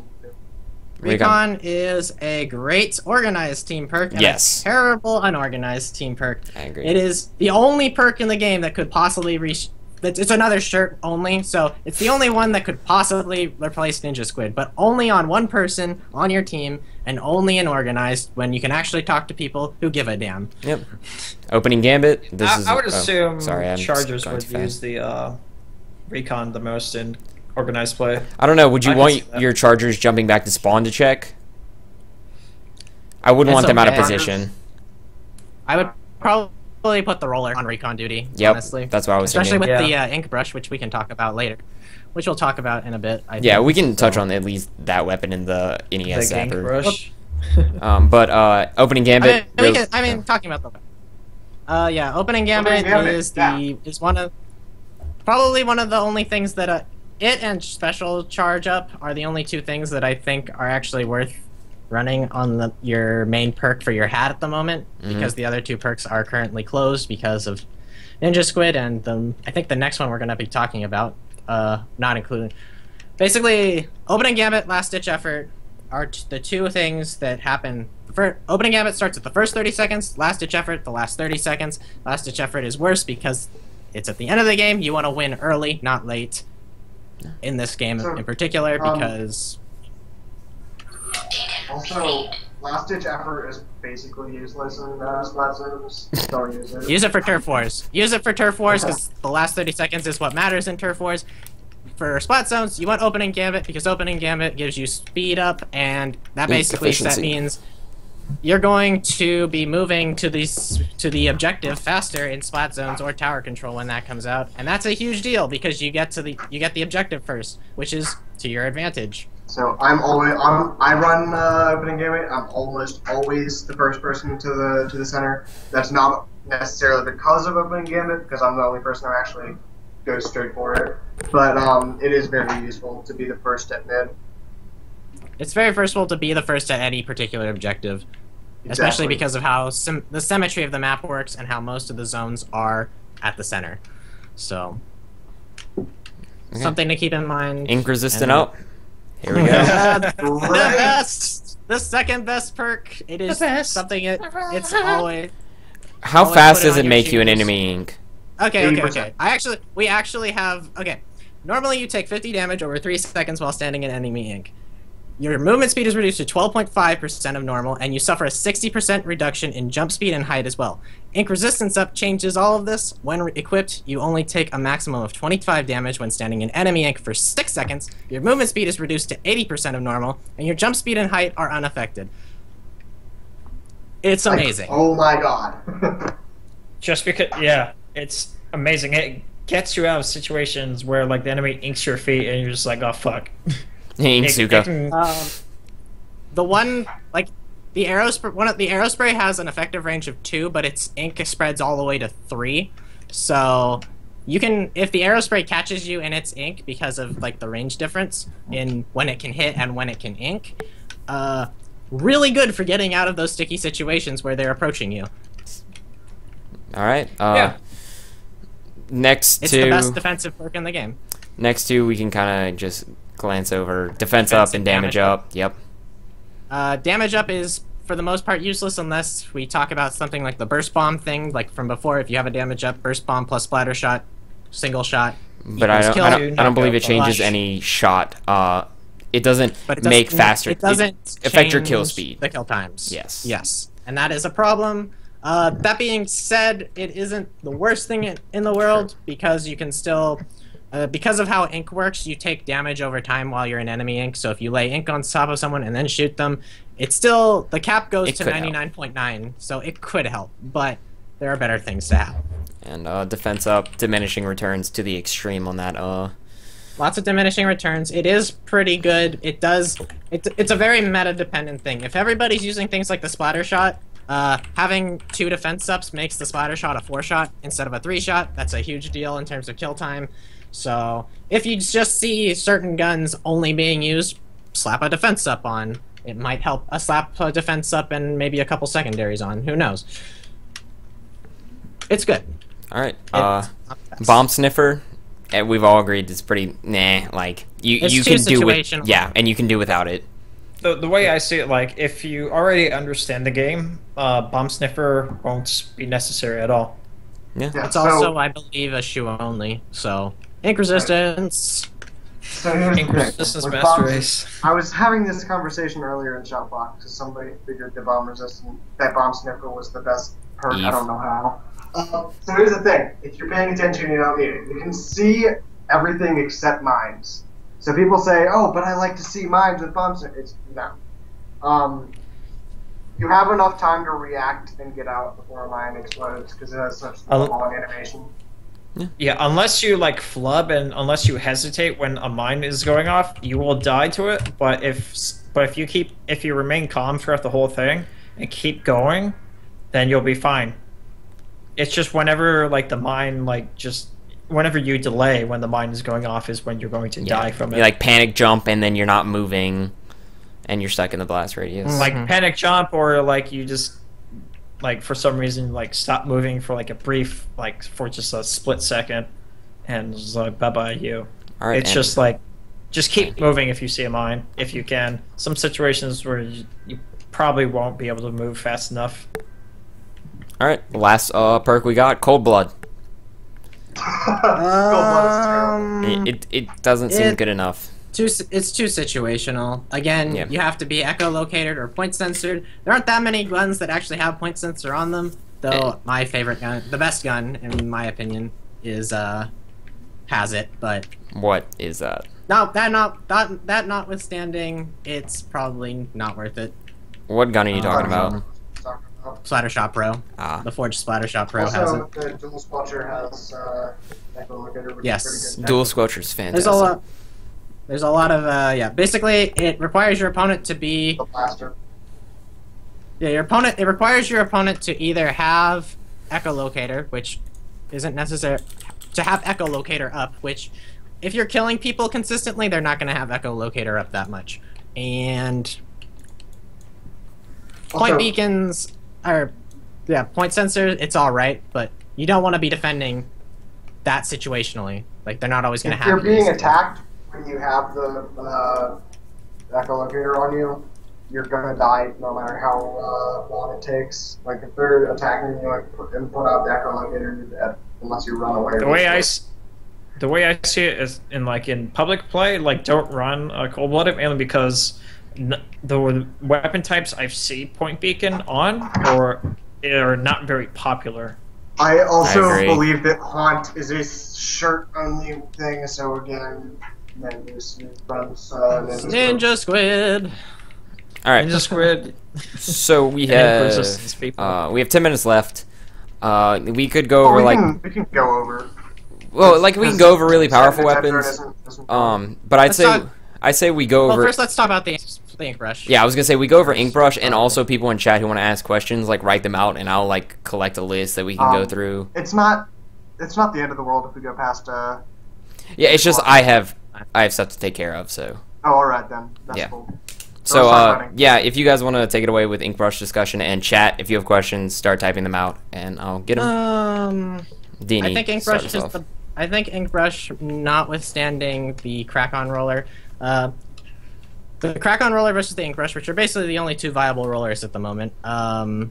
Recon is a great organized team perk and Yes. a terrible unorganized team perk. I agree. It is the only perk in the game that could possibly reach. It's another shirt only, so it's the only one that could possibly replace Ninja Squid, but only on one person on your team, and only in organized when you can actually talk to people who give a damn. Yep. Opening gambit. This is. I would oh, assume sorry, I'm Chargers going would too fast. use the Recon the most in organized play. I don't know. Would you I can want see that. your Chargers jumping back to spawn to check? I wouldn't It's want them out of okay. position. I would probably put the roller on recon duty, Yep. honestly. That's what I was Especially thinking. with Yeah. the ink brush, which we can talk about later. Which we'll talk about in a bit. I Yeah, think. we can touch So- on at least that weapon in the NES the gank zapper. rush. But opening gambit. Talking about the. Yeah, opening gambit, Opening Gambit, is yeah. is probably one of the only things that it and special charge up are the only 2 things that I think are actually worth running on your main perk for your hat at the moment, because the other 2 perks are currently closed because of Ninja Squid, and I think the next one we're going to be talking about, not including. Basically, opening gambit, last ditch effort are the 2 things that happen. Opening gambit starts at the first 30 seconds, last ditch effort the last 30 seconds. Last ditch effort is worse because it's at the end of the game. You want to win early, not late. In this game So, in particular, because Also, last ditch effort is basically useless in splat zones. Don't use it. use it for turf wars. Use it for turf wars because the last 30 seconds is what matters in turf wars. For splat zones, you want opening gambit because opening gambit gives you speed up, and that basically efficiency. means you're going to be moving to the objective faster in splat zones or tower control when that comes out, and that's a huge deal because you get the objective first, which is to your advantage. So I run opening gambit. I'm almost always the first person to the center. That's not necessarily because of opening gambit, because I'm the only person who actually goes straight for it. But it is very useful to be the first at mid. It's very versatile to be the first at any particular objective. especially Exactly. because of how the symmetry of the map works and how most of the zones are at the center. So, something to keep in mind. Ink resistant And- up. Here we go. The second best perk. It is something. It's always. How Always fast put it does on it your make you an shoes. enemy ink? Okay. 80%. We actually have. Okay. Normally, you take 50 damage over 3 seconds while standing in enemy ink. Your movement speed is reduced to 12.5% of normal, and you suffer a 60% reduction in jump speed and height as well. Ink Resistance Up changes all of this. When equipped, you only take a maximum of 25 damage when standing in enemy ink for 6 seconds. Your movement speed is reduced to 80% of normal, and your jump speed and height are unaffected. It's amazing. Oh my god. Just because, yeah, it's amazing. It gets you out of situations where like the enemy inks your feet and you're just like, oh fuck. Ink It Suka. can- The one, like, the arrow spray has an effective range of 2, but its ink spreads all the way to 3. So you can, if the arrow spray catches you in its ink because of like the range difference in when it can hit and when it can ink, really good for getting out of those sticky situations where they're approaching you. All right. Yeah. Next It's to the best defensive perk in the game. next to we can kind of just glance over defense Defense up and and damage damage up. Yep. Damage up is for the most part useless unless we talk about something like the burst bomb thing, like from before. If you have a damage up, burst bomb plus splatter shot, single shot. But I equals don't, kill. I don't believe it changes Flush. any shot. It doesn't But it make doesn't- faster. It doesn't affect your kill change speed. The kill times. Yes. Yes, and that is a problem. That being said, it isn't the worst thing in the world because you can still, because of how ink works, you take damage over time while you're in enemy ink. So if you lay ink on top of someone and then shoot them, it's still the cap goes It to could help. 99.9. So it could help, but there are better things to have. And defense up, diminishing returns to the extreme on that. Lots of diminishing returns. It is pretty good. It does. It's a very meta-dependent thing. If everybody's using things like the splatter shot, having 2 defense ups makes the splatter shot a 4-shot instead of a 3-shot. That's a huge deal in terms of kill time. So if you just see certain guns only being used, slap a defense up on. It might help. Slap a defense up and maybe a couple secondaries on. Who knows? It's good. All right. It's not the best. Bomb sniffer. We've all agreed it's pretty nah. Like It's you too can do with situational. yeah, and you can do without it. The way I see it, like, if you already understand the game, Bomb Sniffer won't be necessary at all. Yeah. Yeah, It's also, I believe, a shoe only. So ink resistance. so here's Ink the thing. Resistance With Master bomb- Race. I was having this conversation earlier in Shopbox because somebody figured that bomb sniffer was the best perk. Eve. I don't know how. So here's the thing: if you're paying attention, you don't need it. You can see everything except mines. So people say, "Oh, but I like to see mines with bomb sniffer." It's no. You have enough time to react and get out before a mine explodes because it has such a long animation. Yeah, unless you like flub and unless you hesitate when a mine is going off, you will die to it. But if you remain calm throughout the whole thing and keep going, then you'll be fine. It's just whenever like the mine whenever you delay when the mine is going off is when you're going to die from it. You like panic jump and then you're not moving, and you're stuck in the blast radius. Like panic jump, or like you just like for some reason like stop moving for like a brief for just a split second, and it's like bye bye you. All right. It's and- just like just keep moving if you see a mine if you can. Some situations where you probably won't be able to move fast enough. all right. Last perk we got, cold blood. It doesn't seem good enough. It's too situational. Again, Yeah. you have to be echolocated or point censored. There aren't that many guns that actually have point sensor on them. Though my favorite gun, the best gun in my opinion, is has it. But What is that? that notwithstanding, it's probably not worth it. What gun are you talking about? Splattershot Pro, Ah, the Forged Splattershot Pro has it. Also, the dual squelcher has echolocator, which Yes. is pretty good. dual squelcher's fantastic. There's a lot of yeah. Basically, it requires your opponent to be The blaster. yeah. It requires your opponent to either have echolocator, which isn't necessary, to have echolocator up, which if you're killing people consistently, they're not going to have echolocator up that much, and point beacons are, yeah, point sensors. It's all right, but you don't want to be defending that situationally. Like they're not always going to happen. If you're being attacked when you have the echolocator on you, you're gonna die no matter how long it takes. Like if they're attacking you and put out the echolocator, you're dead unless you run away. The way I see it is in public play, like don't run cold-blooded, mainly because the weapon types I see point beacon on are not very popular. I also believe that haunt is a shirt only thing. So again, then this runs Ninja Squid. All right. Ninja Squid. So we have 10 minutes left. We could go over we can go over. Well, like we can go over really powerful weapons. But I'd say we go over. Well, first let's talk about the ink brush. Yeah, I was gonna say we go over ink brush, and also people in chat who want to ask questions, like write them out, and I'll like collect a list that we can go through. It's not the end of the world if we go past. Yeah, it's just I have stuff to take care of, so. Oh, all right then. That's cool. So yeah, if you guys want to take it away with ink brush discussion and chat, if you have questions, start typing them out, and I'll get them. DNE, I think ink brush is I think ink brush, notwithstanding the crack-on roller, the crack-on roller versus the ink brush, which are basically the only two viable rollers at the moment. The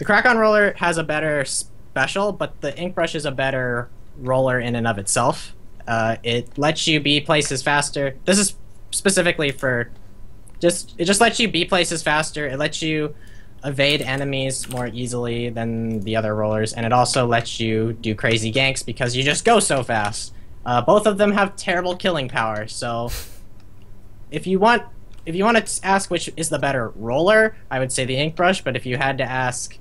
crack-on roller has a better special, but the ink brush is a better roller in and of itself. It lets you be places faster. This is specifically for it just lets you be places faster. It lets you evade enemies more easily than the other rollers, and it also lets you do crazy ganks because you just go so fast. Both of them have terrible killing power, so if you want to ask which is the better roller, I would say the ink brush. But if you had to ask,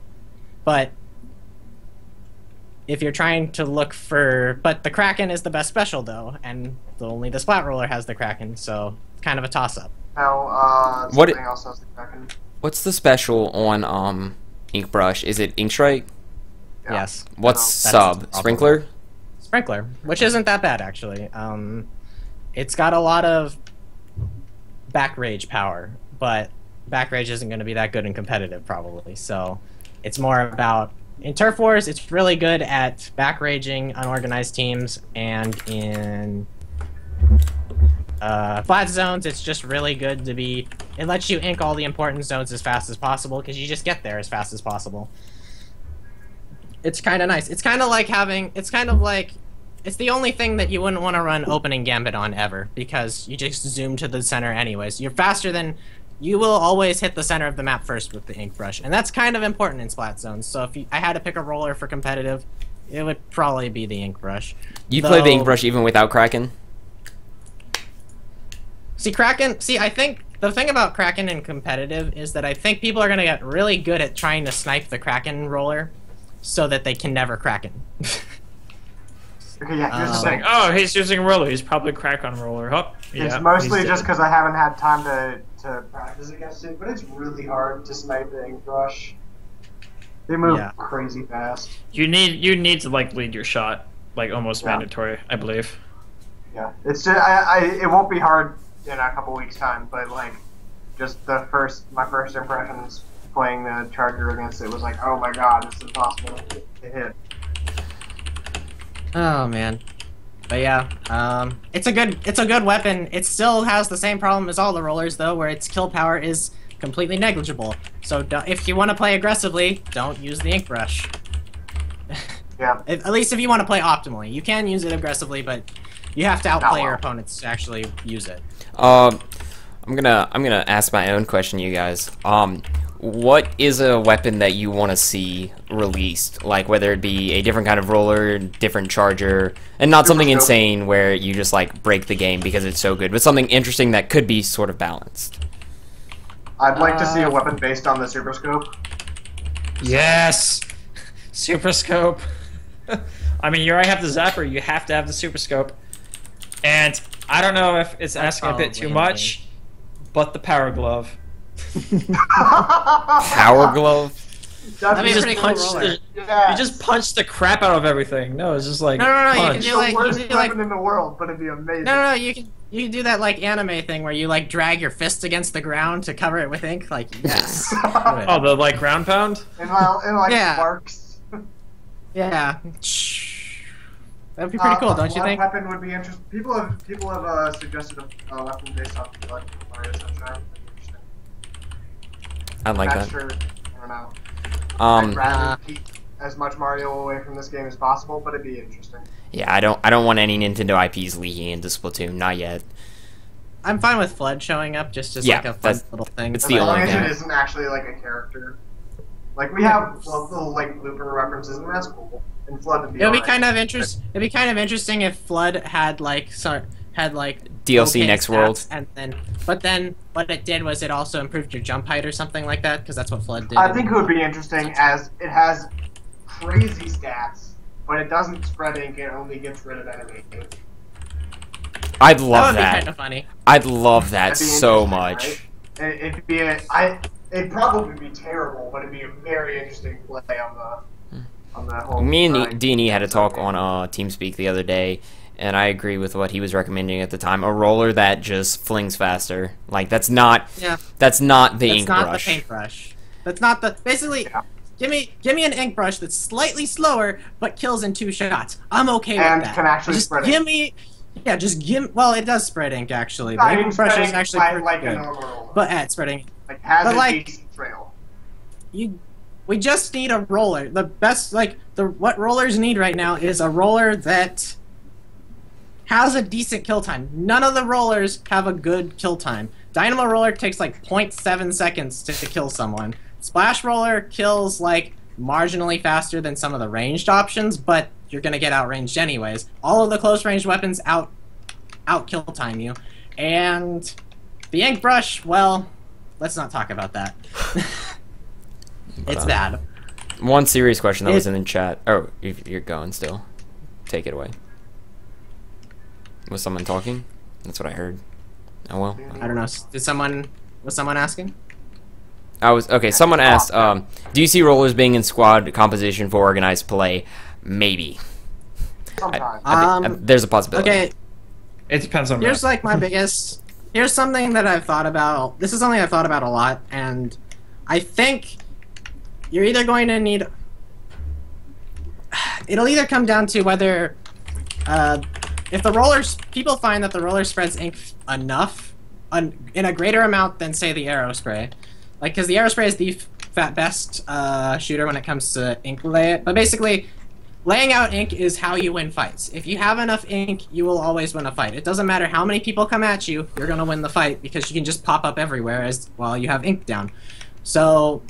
if you're trying to look for, the Kraken is the best special though, and only the Splat roller has the Kraken, so it's kind of a toss-up. Now, something else has the Kraken. What's the special on ink brush? Is it ink strike? Yeah. Yes. What's sub? Sprinkler? Sprinkler, which isn't that bad actually. It's got a lot of back rage power, but back rage isn't going to be that good in competitive probably. So it's more about in turf wars. It's really good at back raging unorganized teams, and in flat zones, it's just really good to be. It lets you ink all the important zones as fast as possible because you just get there as fast as possible. It's kind of nice. It's kind of like having. It's kind of like. It's the only thing that you wouldn't want to run opening gambit on ever because you just zoom to the center anyways. You're faster than. You will always hit the center of the map first with the ink brush, and that's kind of important in splat zones. So if I had to pick a roller for competitive, it would probably be the ink brush. You play the ink brush even without Kraken? See, Kraken. See, I think the thing about Kraken in competitive is that I think people are gonna get really good at trying to snipe the Kraken roller, so that they can never Kraken. Okay, yeah, here's the thing. Oh, he's using a roller. He's probably Kraken roller. Oh, yeah, it's mostly just because I haven't had time to practice against it, but it's really hard to snipe the ink brush. They move crazy fast. You need to like lead your shot, like almost mandatory, I believe. Yeah, it's just, it won't be hard in a couple weeks time, but like just my first impressions playing the Charger against it was like, oh my god, it's impossible to hit. Oh man, but yeah, it's a good weapon. It still has the same problem as all the rollers though, where its kill power is completely negligible. So if you want to play aggressively, don't use the ink brush. Yeah. At least if you want to play optimally, you can use it aggressively, but you have to outplay your opponents to actually use it. I'm gonna ask my own question, you guys. What is a weapon that you want to see released? Like whether it be a different kind of roller, different charger, and not something insane where you just like break the game because it's so good, but something interesting that could be sort of balanced. I'd like to see a weapon based on the Super Scope. Yes, Super Scope. I mean, you already have the Zapper. You have to have the Super Scope. And I don't know if it's asking a bit too much, but the Power Glove. Power Glove? That'd be You a just pretty punch cool the, roller. Yeah. you just punch the crap out of everything. No, it's just like No, you punch. can do the like worst you can do like weapon in the world, but it'd be amazing. no, you can do that like anime thing where you like drag your fist against the ground to cover it with ink. Like yes. Do it. Oh, the like ground pound. And like Yeah. sparks. Yeah. That'd be pretty cool, don't you One think? weapon would be interesting. People have suggested a weapon based off of Mario Sunshine. Interesting. I'd like Not that. sure. I don't know. I'd rather Uh, keep as much Mario away from this game as possible, but it'd be interesting. Yeah, I don't want any Nintendo IPs leaking into Splatoon. Not yet. I'm fine with Flood showing up just as Yeah, like a fun that's- little thing. it's As the long only as thing. it isn't actually like a character. Like we have little like blooper references, and that's cool. And Flood would be. It'd be alright. kind of interesting if Flood had like DLC okay next stats, world. and then what it did was it also improved your jump height or something like that because that's what Flood did. I think it would be interesting as it has crazy stats, but it doesn't spread ink. It only gets rid of enemy ink. I'd that love would be that. kind of funny. I'd love that That'd be so interesting, much. right? It'd probably be terrible, but it'd be a very interesting play on the whole. Me and grind. DNE had a talk on TeamSpeak the other day, and I agree with what he was recommending at the time. A roller that just flings faster. Like that's not the That's ink not brush. the paintbrush. That's not the basically. Yeah. Give me an ink brush that's slightly slower but kills in 2 shots. I'm okay And with that. can actually just spread give ink. me. Yeah, just give. Well, it does spread ink actually. The I mean, ink brush is spreading actually by, pretty like a good. normal roller. But at spreading, Like has but, a like- decent trail. we just need a roller. The best what rollers need right now is a roller that has a decent kill time. None of the rollers have a good kill time. Dynamo roller takes like 0.7 seconds to kill someone. Splash roller kills like marginally faster than some of the ranged options, but you're gonna get outranged anyways. All of the close range weapons out kill time you. And the ink brush, well, let's not talk about that. It's bad. One serious question that was in the chat. Oh, you're going still. Take it away. Was someone talking? That's what I heard. Oh well. I don't know. Was someone asking? Someone asked, do you see rollers being in squad composition for organized play? Maybe. Sometimes. There's a possibility. Okay, It depends on. here's like my biggest. Here's something that I've thought about. This is something I've thought about a lot, and I think you're either going to need. It'll either come down to whether, if the rollers, people find that the roller spreads ink enough, in a greater amount than say the arrow spray, like because the arrow spray is the best shooter when it comes to ink lay. But basically, laying out ink is how you win fights. If you have enough ink, you will always win a fight. It doesn't matter how many people come at you, you're gonna win the fight because you can just pop up everywhere as while you have ink down. So,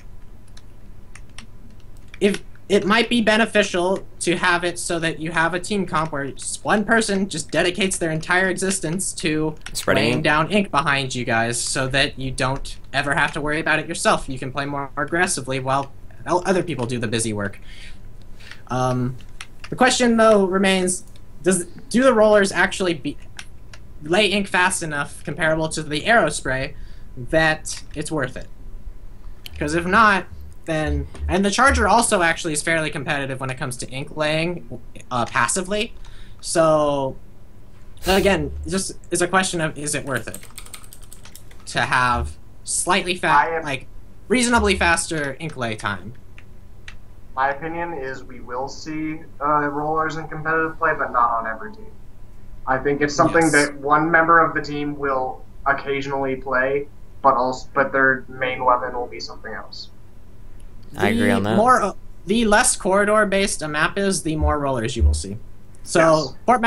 if it might be beneficial to have it so that you have a team comp where just one person just dedicates their entire existence to Spreading laying ink. down ink behind you guys so that you don't ever have to worry about it yourself. You can play more aggressively while other people do the busy work. The question though remains, do the rollers actually lay ink fast enough comparable to the arrow spray that it's worth it? Because if not, then, and the charger also actually is fairly competitive when it comes to ink laying passively. So again, just is a question of, is it worth it to have slightly reasonably faster ink lay time? My opinion is we will see rollers in competitive play, but not on every team. I think it's something Yes. that one member of the team will occasionally play, but their main weapon will be something else. I agree on that. The less corridor-based a map is, the more rollers you will see. So Yes. Port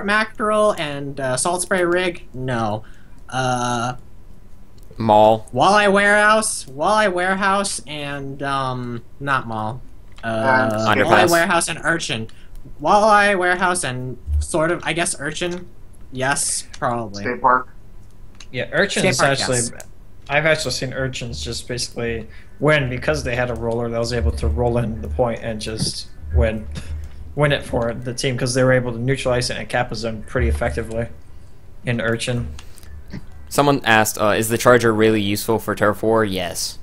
Mackerel, and Salt Spray Rig, no. Mall. Walleye Warehouse, and not Mall. Walleye Underpass. Warehouse and Urchin. Walleye Warehouse and sort of, I guess, Urchin. Yes, probably. State Park. Yeah, urchins Skate park, actually. yes. I've actually seen urchins just basically win because they had a roller that was able to roll in the point and just win it for the team because they were able to neutralize it and cap a zone pretty effectively in urchin. Someone asked, is the charger really useful for Turf War? Yes.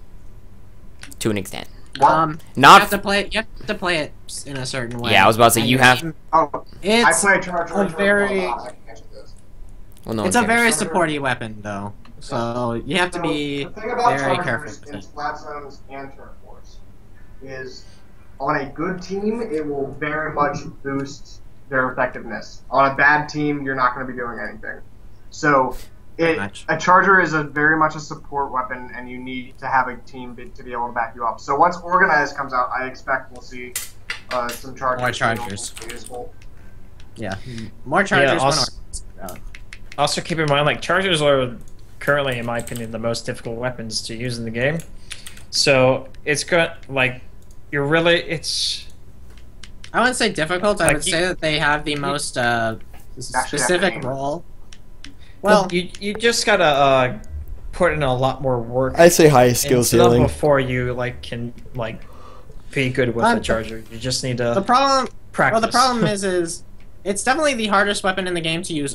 To an extent. Not you have to play. You have to play it in a certain way. Yeah, I was about to say you have. Oh, It's I play Charger. a very. Well, no It's one a cares. very supporty weapon, though. So you have to be the thing about very Chargers careful in with it. Splat Zones and Turf Wars is on a good team, it will very much boost their effectiveness. On a bad team, you're not going to be doing anything. So, a Charger is very much a support weapon, and you need to have a team to be able to back you up. So once Organized comes out, I expect we'll see some Chargers. More Chargers. Useful. Yeah, more Chargers. Also keep in mind, like, Chargers are currently, in my opinion, the most difficult weapons to use in the game. So it's got, like, you're really, it's... I wouldn't say difficult, I would say that they have the most specific role. Well, you just gotta put in a lot more work. I say high skill ceiling before you, like, can, like, be good with a Charger. You just need to the problem, practice. well, the problem is it's definitely the hardest weapon in the game to use